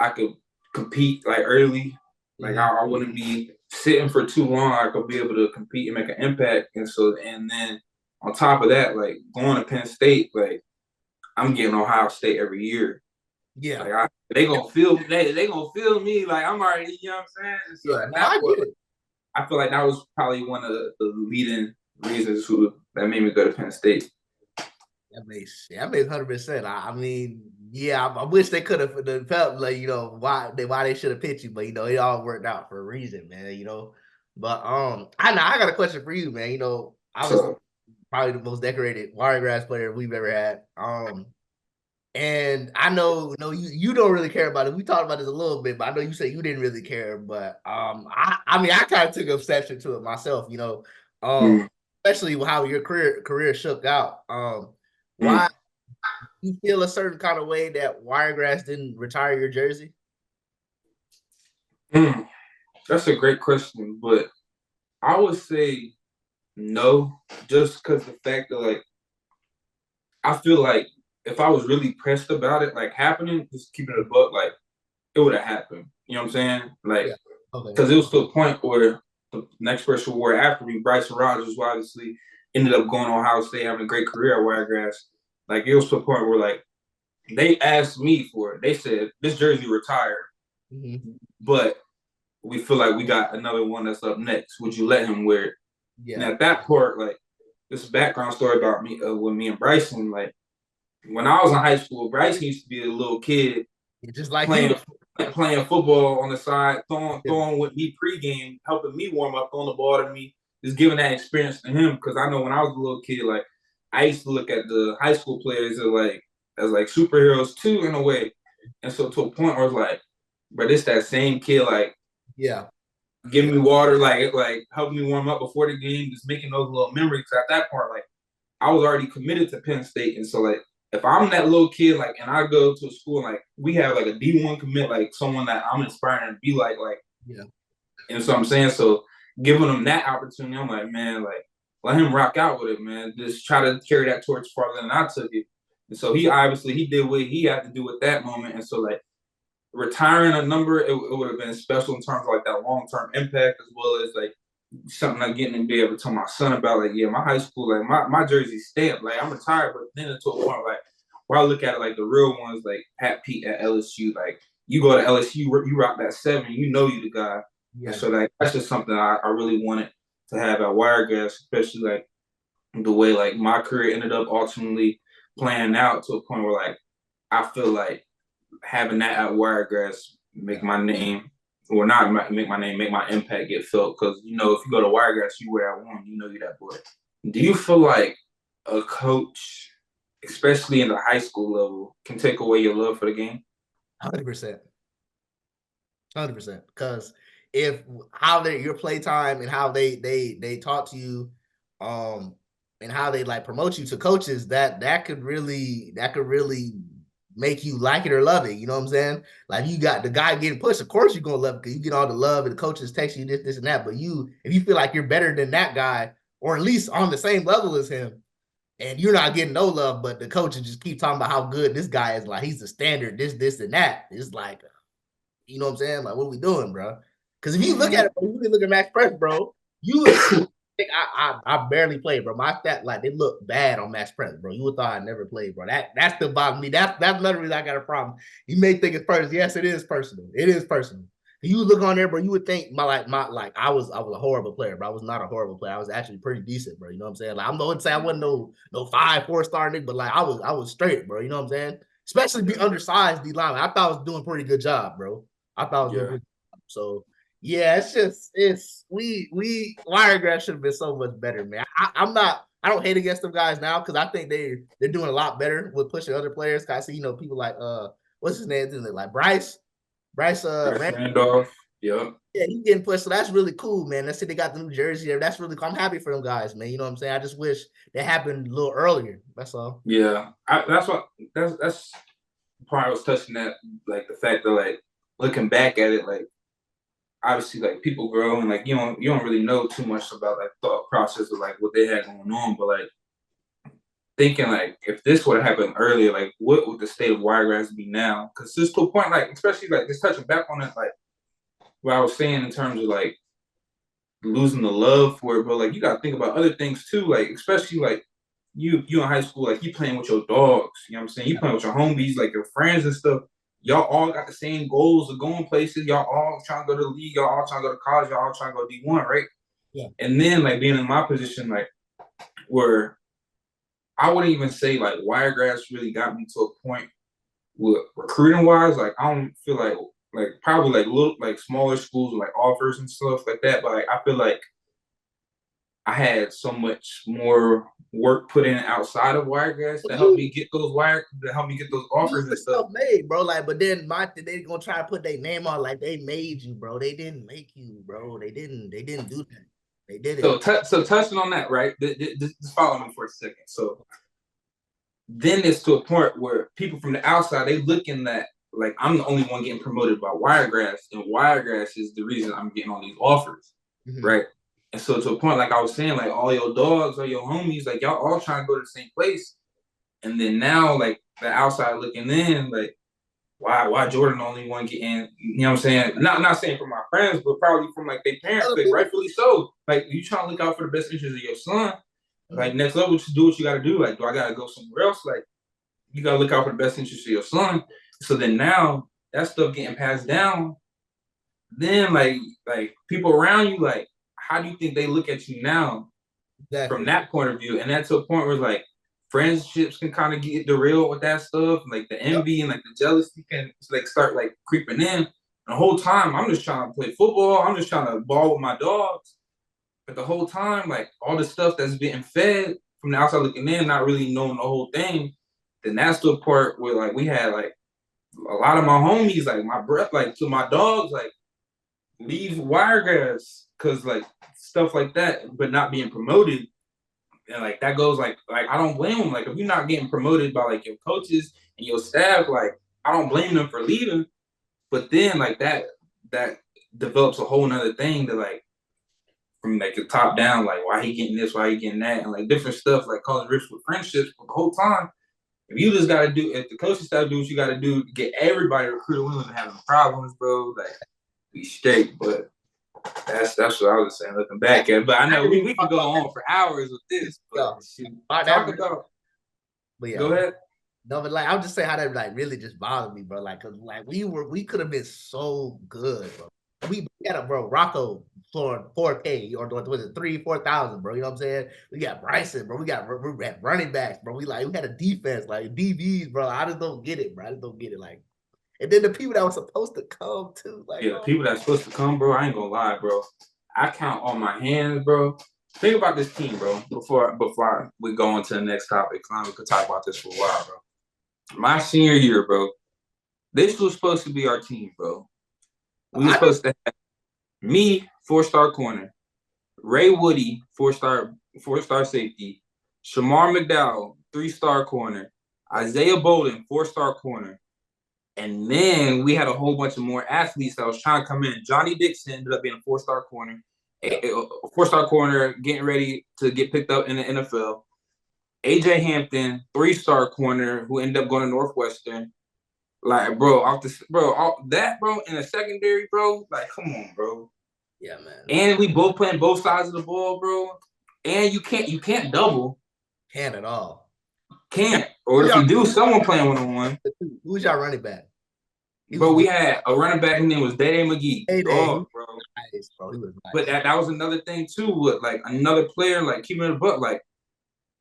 B: I could compete like early. Like I wouldn't be sitting for too long. I could be able to compete and make an impact. And then on top of that, like going to Penn State, like I'm getting Ohio State every year. Yeah, like they gonna feel me like I'm already, you know what I'm saying? So yeah, I feel like that was probably one of the leading reasons that made me go to Penn State.
A: That makes 100%. I mean, yeah, I wish they could have felt like, you know, why they should have picked you, but you know, it all worked out for a reason, man. You know, but I got a question for you, man. You know, I was probably the most decorated Wiregrass player we've ever had. And I know you don't really care about it. We talked about this a little bit, but I know you said you didn't really care. But I mean, I kind of took obsession to it myself, you know, especially how your career shook out. Why you feel a certain kind of way that Wiregrass didn't retire your jersey?
B: That's a great question, but I would say no, just because the fact that like I feel like if I was really pressed about it, like happening, just keeping it a buck, like it would have happened. You know what I'm saying? Like,
A: Yeah. Okay.
B: because it was to a point where the next person who were after me, Bryson Rogers, who obviously ended up going to Ohio State, having a great career at Wiregrass. Like, it was to a point where like they asked me for it. They said this jersey retired, but we feel like we got another one that's up next. Would you let him wear it?
A: Yeah.
B: And at that point, like this background story about me with me and Bryson, like when I was in high school, Bryson used to be a little kid
A: Just like
B: playing
A: you.
B: playing football on the side,
A: Yeah.
B: throwing with me pregame, helping me warm up, throwing the ball to me, just giving that experience to him. Because I know when I was a little kid, like I used to look at the high school players as like superheroes too, in a way. And so to a point where it's like, but it's that same kid, like
A: Yeah.
B: giving me water, like helping me warm up before the game, just making those little memories. At that point, like I was already committed to Penn State, and so like if I'm that little kid, like, and I go to a school, like we have like a D1 commit, like someone that I'm inspiring to be like,
A: Yeah.
B: and so I'm saying, so giving them that opportunity, I'm like, man, like let him rock out with it, man. Just try to carry that torch farther than I took it. And so he obviously he did what he had to do at that moment, and so like retiring a number, it would have been special in terms of like that long term impact, as well as like something I'm getting to be able to tell my son about. Like, yeah, my high school, like my jersey stamped. Like, I'm retired, but then to a point like where I look at it, like the real ones, like Pat Pete at LSU. Like, you go to LSU, you rock that 7, you know you the guy.
A: Yeah.
B: And so like that's just something I really wanted to have at Wiregrass, especially like the way like my career ended up ultimately playing out to a point where like I feel like having that at Wiregrass make my name, or not make my name, make my impact get felt. Because you know, if you go to Wiregrass, you wear that one, you know you're that boy. Do you feel like a coach, especially in the high school level, can take away your love for the game?
A: 100%. 100%. Because if how they your playtime and how they talk to you, and how they like promote you to coaches, that could really make you like it or love it. You know what I'm saying? Like you got the guy getting pushed, of course you're gonna love it because you get all the love and the coaches text you this and that. But if you feel like you're better than that guy, or at least on the same level as him, and you're not getting no love, but the coaches just keep talking about how good this guy is, like he's the standard, this and that. It's like, you know what I'm saying? Like, what are we doing, bro? Because if you look at it, bro, you look at Max Press, bro, you would think I barely played, bro. My stat, like, they look bad on Max Press, bro. You would thought I never played, bro. That's the bottom me. That's another reason I got a problem. You may think it's personal. Yes, it is personal. It is personal. You look on there, bro. You would think I was a horrible player, bro. I was not a horrible player. I was actually pretty decent, bro. You know what I'm saying? Like I'm not gonna say I wasn't no 5-4 star nigga, but like I was straight, bro. You know what I'm saying? Especially be undersized D lineman. I thought I was doing a pretty good job, bro. I thought I was doing pretty good job. So yeah, it's we Wiregrass should have been so much better, man. I don't hate against them guys now because I think they're doing a lot better with pushing other players. Cause I see, people like what's his name? Like Bryce
B: Randolph. Yep.
A: Yeah, he's getting pushed. So that's really cool, man. That's it. They got the new jersey there. That's really cool. I'm happy for them guys, man. You know what I'm saying? I just wish that happened a little earlier. That's all.
B: Yeah. That's part I was touching that, like the fact that like looking back at it, like obviously like people grow and like you don't really know too much about like thought process of like what they had going on, but like thinking like if this would have happened earlier, like what would the state of Wiregrass be now? Because just to a point, like especially like just touching back on it, like what I was saying in terms of like losing the love for it, but like you gotta think about other things too, like especially like you in high school, like you playing with your dogs, you know what I'm saying? You playing with your homies, like your friends and stuff. Y'all all got the same goals of going places. Y'all all trying to go to the league. Y'all all trying to go to college. Y'all all trying to go D1, right?
A: Yeah.
B: And then like being in my position, like where I wouldn't even say like Wiregrass really got me to a point with recruiting wise. Like I don't feel like probably like little like smaller schools with like offers and stuff like that. But like, I feel like I had so much more work put in outside of Wiregrass to help me get those offers and stuff.
A: Made, bro. Like, but then they gonna try to put their name on like they made you, bro. They didn't make you, bro. They didn't do that. They did it.
B: So touching on that, right? Just follow me for a second. So then it's to a point where people from the outside, they looking at like I'm the only one getting promoted by Wiregrass, and Wiregrass is the reason I'm getting all these offers, right? And so to a point, like I was saying, like all your dogs or your homies, like y'all all trying to go to the same place. And then now, like the outside looking in, like why Jordan the only one getting, you know what I'm saying? Not saying from my friends, but probably from like their parents, like rightfully so. Like you trying to look out for the best interest of your son. Like next level, to do what you got to do. Like, do I got to go somewhere else? Like you got to look out for the best interest of your son. So then now that stuff getting passed down. Then like people around you, like how do you think they look at you now from that point of view? And that's to a point where like friendships can kind of get derailed with that stuff. Like the envy and like the jealousy can like start like creeping in. And the whole time I'm just trying to play football. I'm just trying to ball with my dogs. But the whole time, like all the stuff that's being fed from the outside looking in, not really knowing the whole thing, then that's the part where like we had like a lot of my homies, like my breath, like to my dogs, like leave Wiregrass because like stuff like that, but not being promoted. And like that goes like I don't blame them. Like if you're not getting promoted by like your coaches and your staff, like I don't blame them for leaving. But then like that develops a whole nother thing to like from like the top down, like why he getting this, why he getting that, and like different stuff, like causing rifts with friendships. But the whole time, if you just gotta do, if the coaching staff do what you gotta do to get everybody recruited women having problems, bro, like be straight. But that's what I was saying looking back at. But I know we can go on for hours with this. But talk about.
A: But yeah,
B: go ahead.
A: No, but like I'll just say how that like really just bothered me, bro. Like, cause like we could have been so good, bro. We had a bro Rocco for 4K or was it 4,000, bro? You know what I'm saying? We got Bryson, bro. We had running backs, bro. We had a defense, like DBs, bro. I just don't get it, bro. I just don't get it. Like, and then the people that were supposed to come too, like
B: the people that's supposed to come, bro. I ain't gonna lie, bro. I count on my hands, bro. Think about this team, bro. Before we go on to the next topic, we could talk about this for a while, bro. My senior year, bro. This was supposed to be our team, bro. We were supposed to have me, 4-star corner, Ray Woody, 4-star safety, Shamar McDowell, 3-star corner, Isaiah Bolden, 4-star corner. And then we had a whole bunch of more athletes that was trying to come in. Johnny Dixon ended up being a 4-star corner, a 4-star corner getting ready to get picked up in the NFL. AJ Hampton, 3-star corner, who ended up going to Northwestern. Like, bro, all that, bro, in the secondary, bro. Like, come on, bro.
A: Yeah, man.
B: And we both playing both sides of the ball, bro. And you can't double.
A: Can't at all.
B: Can't. Or if you do, someone playing 1-on-1.
A: Who's y'all running back?
B: Bro, we had a running back. His name was Day McGee.
A: Bro.
B: Nice, bro. He was nice. But that was another thing too. With like another player, like keeping it a buck, like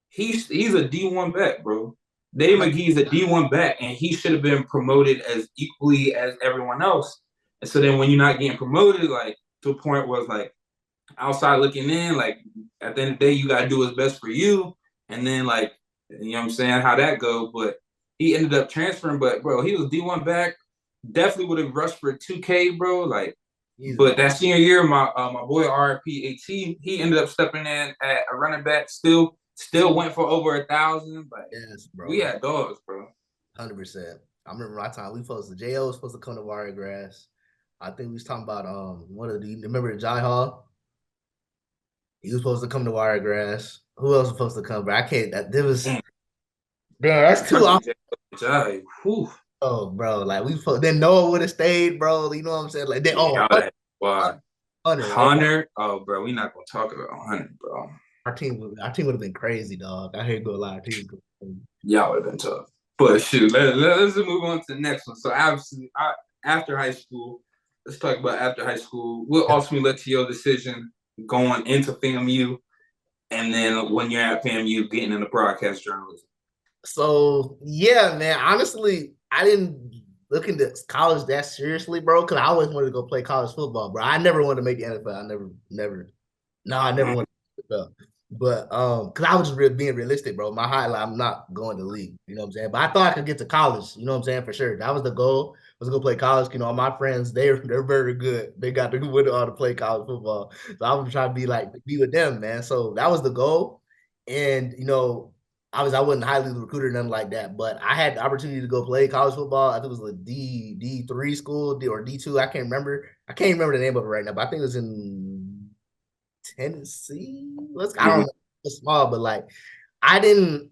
B: he's a D1 back, bro. Day McGee is a D1 back, and he should have been promoted as equally as everyone else. And so then when you're not getting promoted, like to a point where it's like outside looking in, like at the end of the day, you gotta do what's best for you. And then like, you know what I'm saying, how that go. But he ended up transferring, but bro, he was D1 back. Definitely would have rushed for 2K, bro. Like, but that senior year, my boy RP AT, he ended up stepping in at a running back. Still went for over 1,000. But yes, bro. We had dogs, bro.
A: 100%. I remember my time. JO was supposed to come to Wiregrass. I think we was talking about do you remember Jai Hall? He was supposed to come to Wiregrass. Who else was supposed to come? But I can't. Damn, that's too awesome.
B: Jai. Whew.
A: Oh, bro, like then Noah would have stayed, bro. You know what I'm saying? Like,
B: Hunter. Oh, bro, we not gonna talk about Hunter, bro.
A: Our team would have been crazy, dog. I hear go a lot of teams.
B: Y'all would have been tough. But shoot, let's move on to the next one. So obviously, after high school, let's talk about after high school. What ultimately led to your decision going into FAMU, and then when you're at FAMU, getting into broadcast journalism? So
A: yeah, man. Honestly, I didn't look into college that seriously, bro, because I always wanted to go play college football, bro. I never wanted to make the NFL. I never wanted to. But because I was just being realistic, bro. My highlight, I'm not going to league. You know what I'm saying? But I thought I could get to college. You know what I'm saying? For sure. That was the goal. Was to go play college. You know, all my friends, they're very good. They got to win all to play college football. So I was trying to be with them, man. So that was the goal. And you know, obviously I wasn't highly recruited or nothing like that, but I had the opportunity to go play college football. I think it was a D3 school or D2. I can't remember. I can't remember the name of it right now, but I think it was in Tennessee. I don't know. It's small, but like I didn't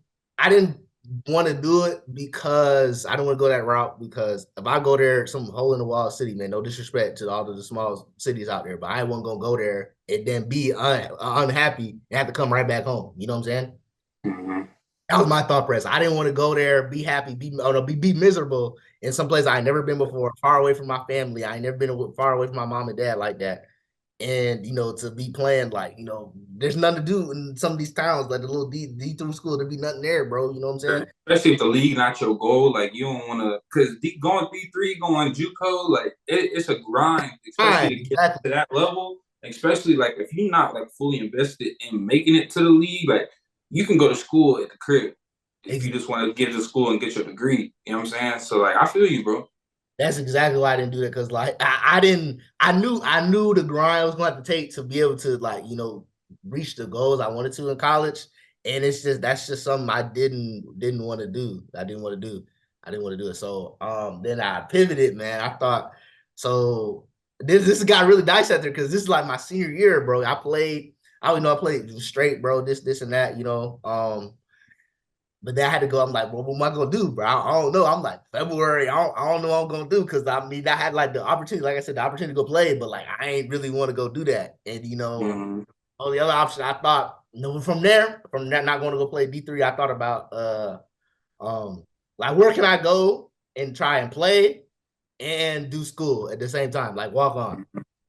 A: want to do it because I don't want to go that route because if I go there, some hole in the wall city, man, no disrespect to all of the small cities out there, but I wasn't gonna go there and then be unhappy and have to come right back home. You know what I'm saying?
B: Mm-hmm.
A: That was my thought process. I didn't want to go there, be happy, be miserable in some place I had never been before, far away from my family. I ain't never been far away from my mom and dad like that. And to be playing like, there's nothing to do in some of these towns, like the little D through school, there be nothing there, bro. You know what I'm saying?
B: Especially if the league not your goal, like you don't want to, because going D3, going JUCO, like it's a grind, especially to get
A: Exactly.
B: to that level. Especially like if you're not like fully invested in making it to the league, like you can go to school at the crib if you just want to get to school and get your degree. You know what I'm saying? So like I feel you, bro.
A: That's exactly why I didn't do that because like I knew the grind I was going to have to take to be able to like reach the goals I wanted to in college, and that's just something I didn't want to do. I didn't want to do. I didn't want to do it. So then I pivoted, man. I thought so. This got really dicey out there because this is like my senior year, bro. I played. I played straight, bro. This and that, But then I had to go. I'm like, well, what am I gonna do, bro? I don't know. I'm like February. I don't know what I'm gonna do because I had like the opportunity, like I said, the opportunity to go play, but like I ain't really want to go do that. And only other option I thought, from that not going to go play D3. I thought about like where can I go and try and play and do school at the same time, like walk on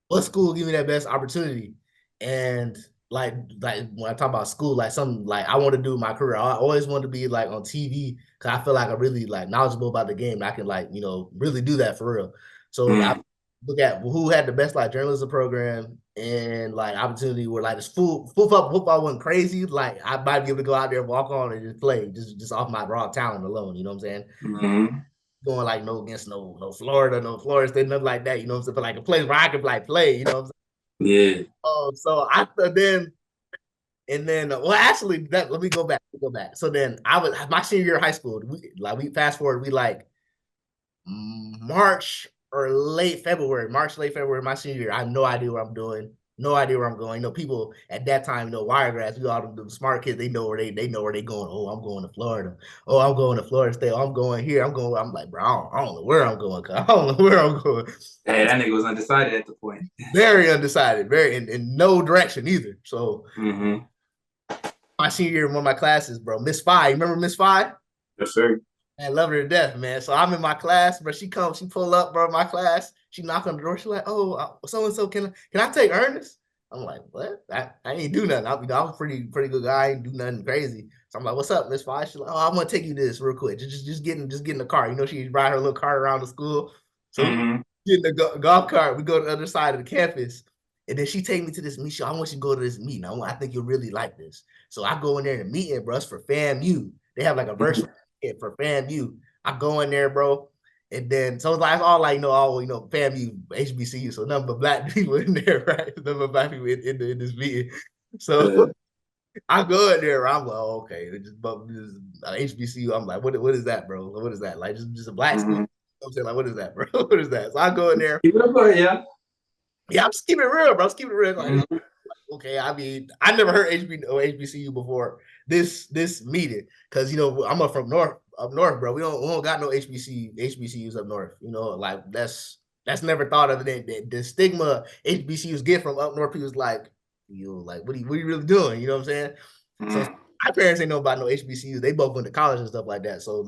A: what school give me that best opportunity? And like when I talk about school, like something like I want to do my career. I always want to be like on TV because I feel like I'm really like knowledgeable about the game. I can like really do that for real. So I
B: Mm-hmm.
A: look at who had the best like journalism program and like opportunity where like this football wasn't crazy. Like I might be able to go out there and walk on and just play just off my raw talent alone. You know what I'm saying?
B: Mm-hmm.
A: Going like against no Florida, no Florida State, nothing like that. You know what I'm saying? But like a place where I could like play. You know what I'm saying?
B: Yeah.
A: So I then and then well actually that let me go back. So then I was my senior year of high school. We fast forward. We like March or March, late February, my senior year. I have no idea what I'm doing. No idea where I'm going. People at that time, Wiregrass, we all the smart kids, they know where they know where they going. Oh, I'm going to Florida. Oh, I'm going to Florida State. Oh, I'm going here. I'm like, bro, I don't know where I'm going. I don't know where I'm going.
B: Hey, that nigga was undecided at the point.
A: Very undecided, very in no direction either. So
B: Mm-hmm.
A: my senior year in one of my classes, bro, Miss Fi. You remember Miss Fi?
B: Yes, sir.
A: I love her to death, man. So I'm in my class, bro. She pull up, bro, in my class. She knock on the door. She's like, "Oh, so and so, can I take Ernest?" I'm like, "What? I ain't do nothing. I'm a pretty good guy. I ain't do nothing crazy." So I'm like, "What's up, Miss Fi?" She's like, "Oh, I'm gonna take you to this real quick. Just get in the car. She ride her little car around the school. So we
B: Mm-hmm.
A: get in the golf cart. We go to the other side of the campus, and then she take me to this meeting. I want you to go to this meeting. I think you'll really like this. So I go in there in the meeting, bro. It's for FAMU. They have like a virtual for FAMU. I go in there, bro. And then so it's like all like FAMU, HBCU, so nothing but black people in there, right? Nothing but black people in this meeting. So I go in there, I'm like, oh, okay, it just bump this HBCU. I'm like, what is that, bro? What is that? Like just a black school?
B: Mm-hmm.
A: I'm saying, like, what is that, bro? What is that? So I go in there.
B: Keep it up, yeah.
A: Yeah, I'm just keeping it real, bro. I'm just keeping it real. Like,
B: Mm-hmm.
A: okay, I mean, I never heard HBCU before this meeting because I'm up north, bro. We don't got no HBCUs up north. Like that's never thought of it. The stigma HBCUs get from up north. People's like, like what are you really doing? You know what I'm saying? So
B: Mm-hmm.
A: my parents ain't know about no HBCUs. They both went to college and stuff like that. So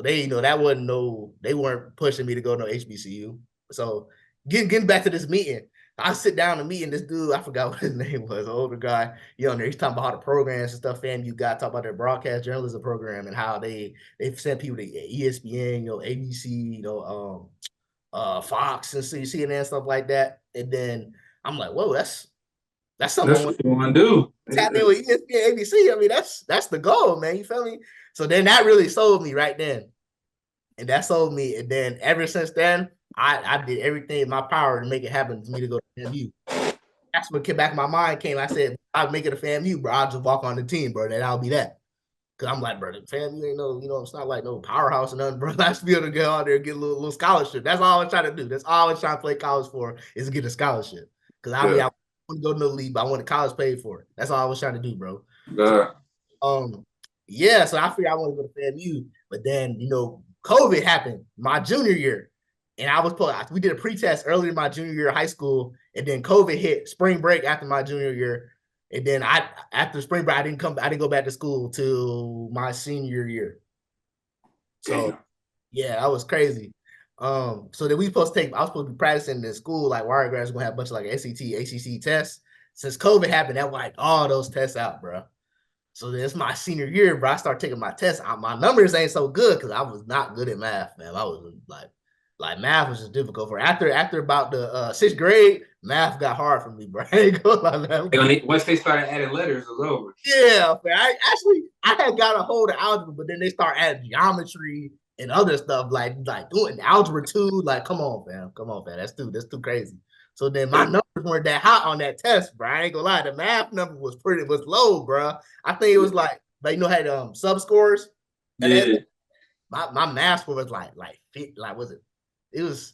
A: they that wasn't they weren't pushing me to go to no HBCU. So getting back to this meeting. I sit down to meet and this dude, I forgot what his name was, an older guy, there. He's talking about how the programs and stuff, FAMU got talk about their broadcast journalism program and how they send people to ESPN, ABC, Fox and CNN stuff like that. And then I'm like, whoa, that's something I
B: That's
A: want
B: what you want to do.
A: to tap in with ESPN, ABC. I mean, that's the goal, man. You feel me? So then that really sold me right then. And that sold me. And then ever since then, I did everything in my power to make it happen for me to go to FAMU. That's what came back in my mind came. I said, I'll make it a FAMU, bro. I'll just walk on the team, bro. Then I'll be that. Cause I'm like, bro, fam, you ain't no, it's not like no powerhouse or nothing, bro. I should be able to get out there and get a little scholarship. That's all I'm trying to do. That's all I'm trying to play college for is to get a scholarship. Cause I want to go to the league, but I want the college paid for it. That's all I was trying to do, bro. Yeah, so I figured I want to go to FAMU, but then COVID happened my junior year, and we did a pretest early in my junior year of high school, and then COVID hit spring break after my junior year, and then after spring break I didn't go back to school till my senior year. So yeah, that was crazy. So then I was supposed to be practicing in school, like Wiregrass was gonna have a bunch of like SAT, ACC tests. Since COVID happened, that wiped all those tests out, bro. So then it's my senior year, bro. I started taking my tests. My numbers ain't so good because I was not good at math, man. I was like math was just difficult for after about the sixth grade, math got hard for me, bro. I ain't gonna lie, man.
B: Once they started adding letters, it was over.
A: Yeah, man. I had got a hold of algebra, but then they start adding geometry and other stuff like doing algebra 2. Like, come on, fam. That's too crazy. So then my numbers weren't that hot on that test, bro. I ain't gonna lie. The math number was low, bro. I think it was like had sub scores.
B: Yeah.
A: My math score was like was it? It was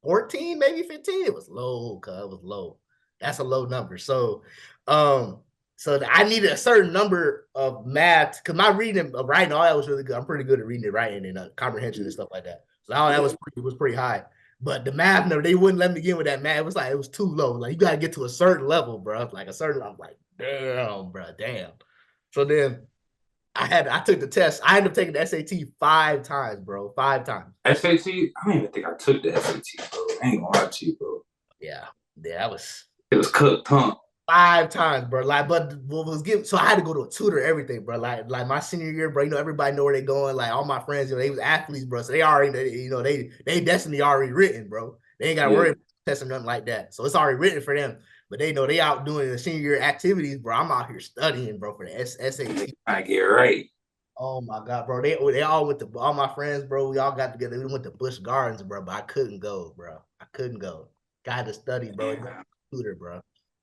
A: 14, maybe 15. It was low, cuz it was low. That's a low number. So I needed a certain number of math because my reading, writing, all that was really good. I'm pretty good at reading and writing and comprehension and stuff like that. So all that was pretty high. But the math number, they wouldn't let me get with that math. It was too low. Like you gotta get to a certain level, bro. Like a certain, I'm like, damn, bro, damn. So then I took the test. I ended up taking the SAT 5 times, bro. 5 times.
B: SAT? I don't even think I took the SAT, bro. I ain't gonna lie to you, bro.
A: Yeah, that was.
B: It was cooked, huh?
A: 5 times, bro. Like, but what was given? So I had to go to a tutor, everything, bro. Like my senior year, bro. Everybody know where they're going. Like all my friends, they was athletes, bro. So they already, they destiny already written, bro. They ain't got to worry about testing nothing like that. So it's already written for them. But they know they out doing the senior year activities, bro. I'm out here studying, bro, for the SAT.
B: I get right.
A: Oh my God, bro. They all went to all my friends, bro. We all got together. We went to Busch Gardens, bro. But I couldn't go, bro. I couldn't go. Got to study, bro. Tutor, bro.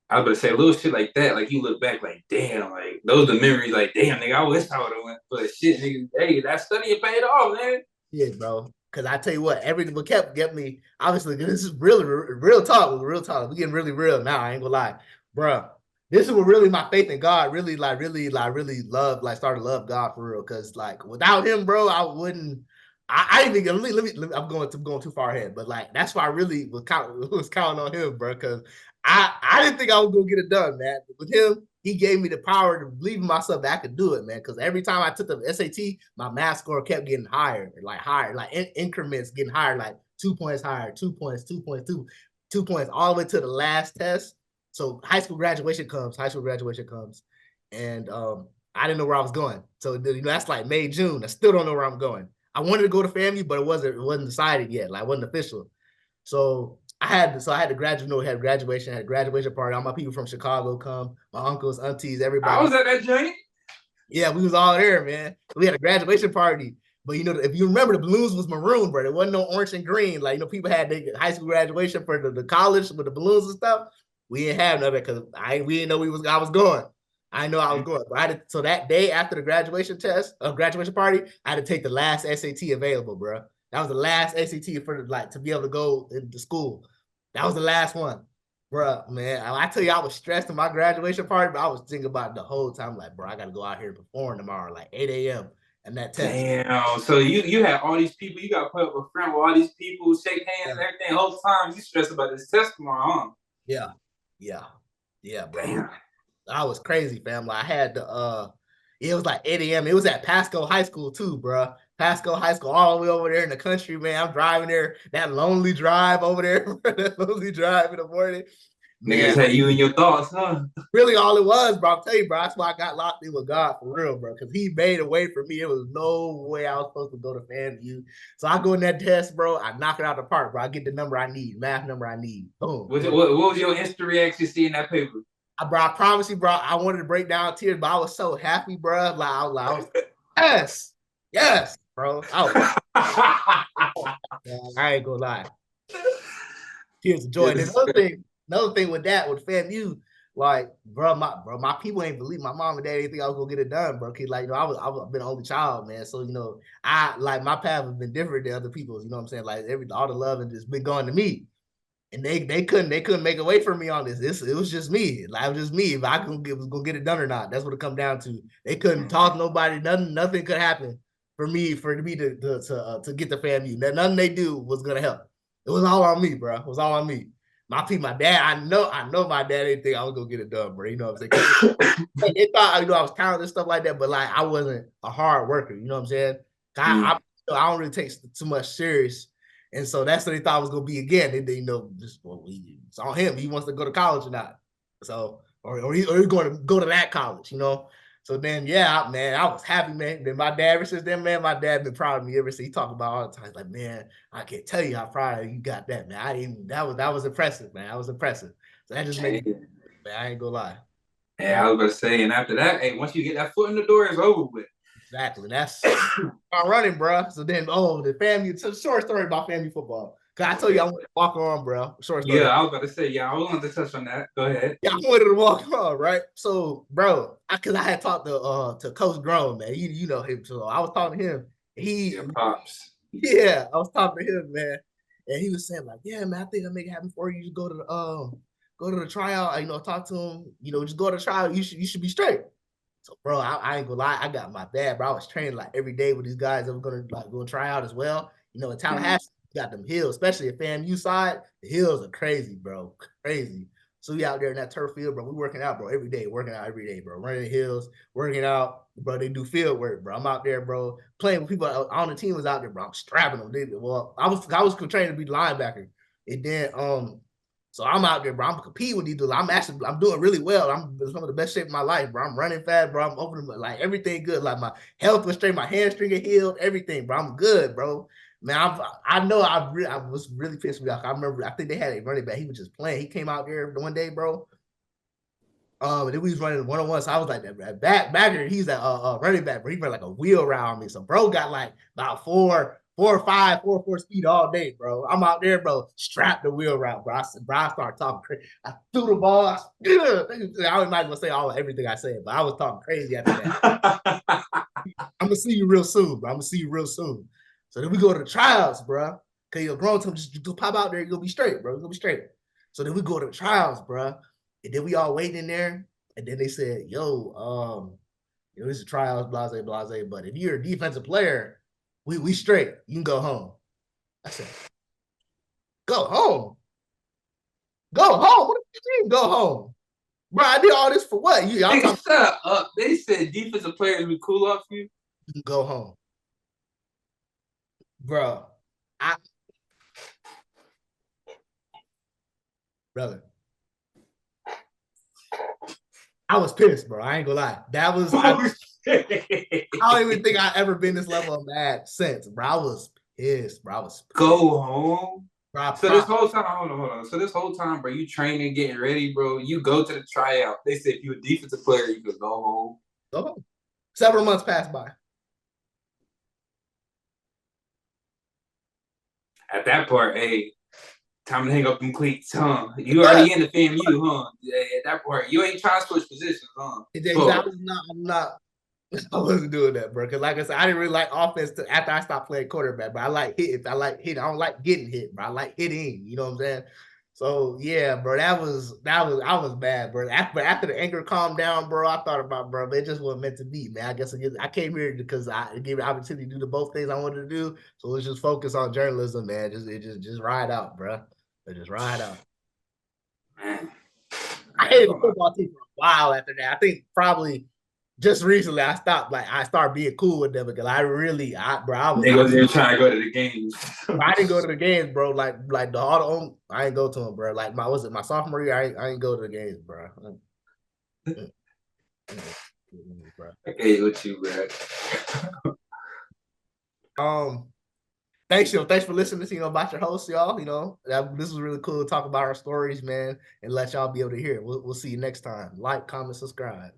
B: I was about to say little shit like that. Like you look back, like damn, like those are the memories. Like damn, nigga, I wish I would have went. But shit, nigga, hey, that study paid off, man.
A: Yeah, bro. Cause I tell you what, everything what kept me. Obviously, this is really real talk. Real talk. We getting really real now. I ain't gonna lie, bro. This is what really my faith in God really love, started to love God for real. Cause like without Him, bro, I wouldn't. I didn't think. Let me, I'm going too far ahead, but like that's why I really was counting on Him, bro. Cause I didn't think I was gonna get it done, man. But with Him, He gave me the power to believe in myself that I could do it, man. Because every time I took the SAT, my math score kept getting higher, like increments getting higher, like 2 points higher, 2 points, 2 points, 2 points, all the way to the last test. So high school graduation comes, and I didn't know where I was going. So that's like May, June. I still don't know where I'm going. I wanted to go to FAMU, but it wasn't decided yet. Like it wasn't official. So I had to graduate. Had a graduation party. All my people from Chicago come. My uncles, aunties, everybody.
B: I was at that joint.
A: Yeah, we was all there, man. We had a graduation party. But if you remember, the balloons was maroon, bro. There wasn't no orange and green. Like people had their high school graduation for the college with the balloons and stuff. We didn't have none of it because we didn't know I was going. I know I was going. But so that day after the graduation party, I had to take the last SAT available, bro. That was the last SAT for to be able to go into school. That was the last one, bro. Man, I tell you, I was stressed in my graduation party, but I was thinking about it the whole time. Like, bro, I got to go out here and perform tomorrow, like 8 a.m. and that test.
B: Damn. So you had all these people. You got to put up a front with all these people, shake hands, and everything. The whole time you stressed about this test tomorrow, huh?
A: Yeah, bro. Damn. I was crazy, fam. Like I had to it was like 8 a.m. It was at Pasco High School too, bro. Pasco High School, all the way over there in the country, man. I'm driving there, that lonely drive over there, that lonely drive in the morning.
B: Niggas had you in your thoughts, huh?
A: Really all it was, bro. I'll tell you, bro. That's why I got locked in with God for real, bro. Because He made a way for me. It was no way I was supposed to go to FAMU. So I go in that test, bro. I knock it out of the park, bro. I get the number I need, math number I need. Boom.
B: What was your instant reaction seeing that paper?
A: Bro, I promise you, bro. I wanted to break down tears, but I was so happy, bro. Like I was yes, bro. I ain't gonna lie. Tears of joy. And another thing with FAMU, Like, my people ain't believe my mom and dad didn't think I was gonna get it done, bro. Cause like, I've been an only child, man. So I like my path has been different than other people's. You know what I'm saying? Like all the love and just been going to me. And they couldn't make a way for me on this. It was just me. Like, it was just me. If I was gonna get it done or not, that's what it come down to. They couldn't talk to nobody. Nothing could happen for me to get the FAMU. Nothing they do was gonna help. It was all on me, bro. It was all on me. My dad. I know my dad didn't think I was gonna get it done, bro. You know what I'm saying? They thought I was talented and stuff like that, but like I wasn't a hard worker. You know what I'm saying? I don't really take too much serious. And so that's what they thought it was gonna be again. They just it's on him. He wants to go to college or not. So or he's going to go to that college, So then, yeah, man, I was happy, man. Then my dad, ever since then, man, my dad been proud of me ever since. He talked about all the time. He's like, man, I can't tell you how proud you got that, man. That was impressive, man. That was impressive. So that just made me, man, I ain't gonna lie.
B: Yeah, I was about to say, and after that, hey, once you get that foot in the door, it's over with.
A: Exactly. That's I'm running, bro. So then, the family. It's a short story about family football. Cause I told you I wanted to walk on, bro. Short story.
B: Yeah, I was about to say, yeah, I wanted to touch on that. Go ahead.
A: Yeah, I wanted to walk on, right? So, bro, cause I had talked to Coach Grown, man. You know him, so I was talking to him.
B: Pops.
A: Yeah, I was talking to him, man, and he was saying like, yeah, man, I think I'll make it happen for you. You go to the tryout. Talk to him. Just go to the tryout. You should be straight. So, bro, I ain't gonna lie. I got my bad, bro. I was training like every day with these guys that were gonna go try out as well. In Tallahassee, you got them hills, especially at FAMU side. The hills are crazy, bro. Crazy. So we out there in that turf field, bro. We working out, bro, every day. Working out every day, bro. Running the hills, working out, bro. They do field work, bro. I'm out there, bro, playing with people on the team was out there, bro. I'm strapping them. I was trained to be the linebacker, and then so I'm out there, bro. I'm competing with these dudes. I'm doing really well. I'm in some of the best shape of my life, bro. I'm running fast, bro. I'm opening like everything good. Like my health was straight, my hamstring is healed, everything, bro. I'm good, bro. Man, I know I was really pissed me off. I remember, I think they had a running back. He was just playing. He came out there one day, bro. And then we was running one-on-one. So I was like, that backer, he's a running back, bro. He ran like a wheel around me. So bro got like about 4 or 5, 4 or 4 speed all day, bro. I'm out there, bro, strapped the wheel around, bro. I started talking crazy. I threw the ball. I was not gonna say everything I said, but I was talking crazy after that. I'm gonna see you real soon, bro. I'm gonna see you real soon. So then we go to the trials, bro. Cause you're grown to just pop out there, you're gonna be straight, bro. You're gonna be straight. So then we go to the trials, bro. And then we all waiting in there. And then they said, yo, this is trials, blase, blase. But if you're a defensive player, we straight. You can go home. I said, go home? Go home? What do you mean go home? Bro, I did all this for what?
B: Shut up. They said defensive players would cool off you.
A: You can go home. Bro, brother, I was pissed, bro. I ain't gonna lie. That was I don't even think I ever been this level of mad since, bro. I was pissed, bro.
B: Go home.
A: Bro,
B: so this whole time, hold on. So this whole time, bro, you training, getting ready, bro. You go to the tryout. They said if you're a defensive player, you could go home.
A: Go home. Several months passed by.
B: At that part, hey, time to hang up them cleats, huh? You already in the FAMU, huh? Yeah, at that part, you ain't trying to switch positions, huh?
A: I wasn't doing that, bro. Because like I said, I didn't really like offense after I stopped playing quarterback, but I like hitting. I don't like getting hit, bro. I like hitting. You know what I'm saying? So yeah, bro, I was bad, bro. After the anger calmed down, bro, I thought about, bro, it just wasn't meant to be, man. I guess I came here because I gave me the opportunity to do the both things I wanted to do. So let's just focus on journalism, man. Just ride out, bro. Just ride out.
B: Man,
A: I hated the football team for a while after that. I think probably just recently I started being cool with them because I was
B: trying to go to the games.
A: I didn't go to the games, bro. Like I ain't go to them, bro. Like my sophomore year, I ain't go to the games, bro.
B: Okay, with you,
A: bro. Thanks for listening to about your host, y'all. This was really cool to talk about our stories, man, and let y'all be able to hear it. We'll see you next time. Like, comment, subscribe.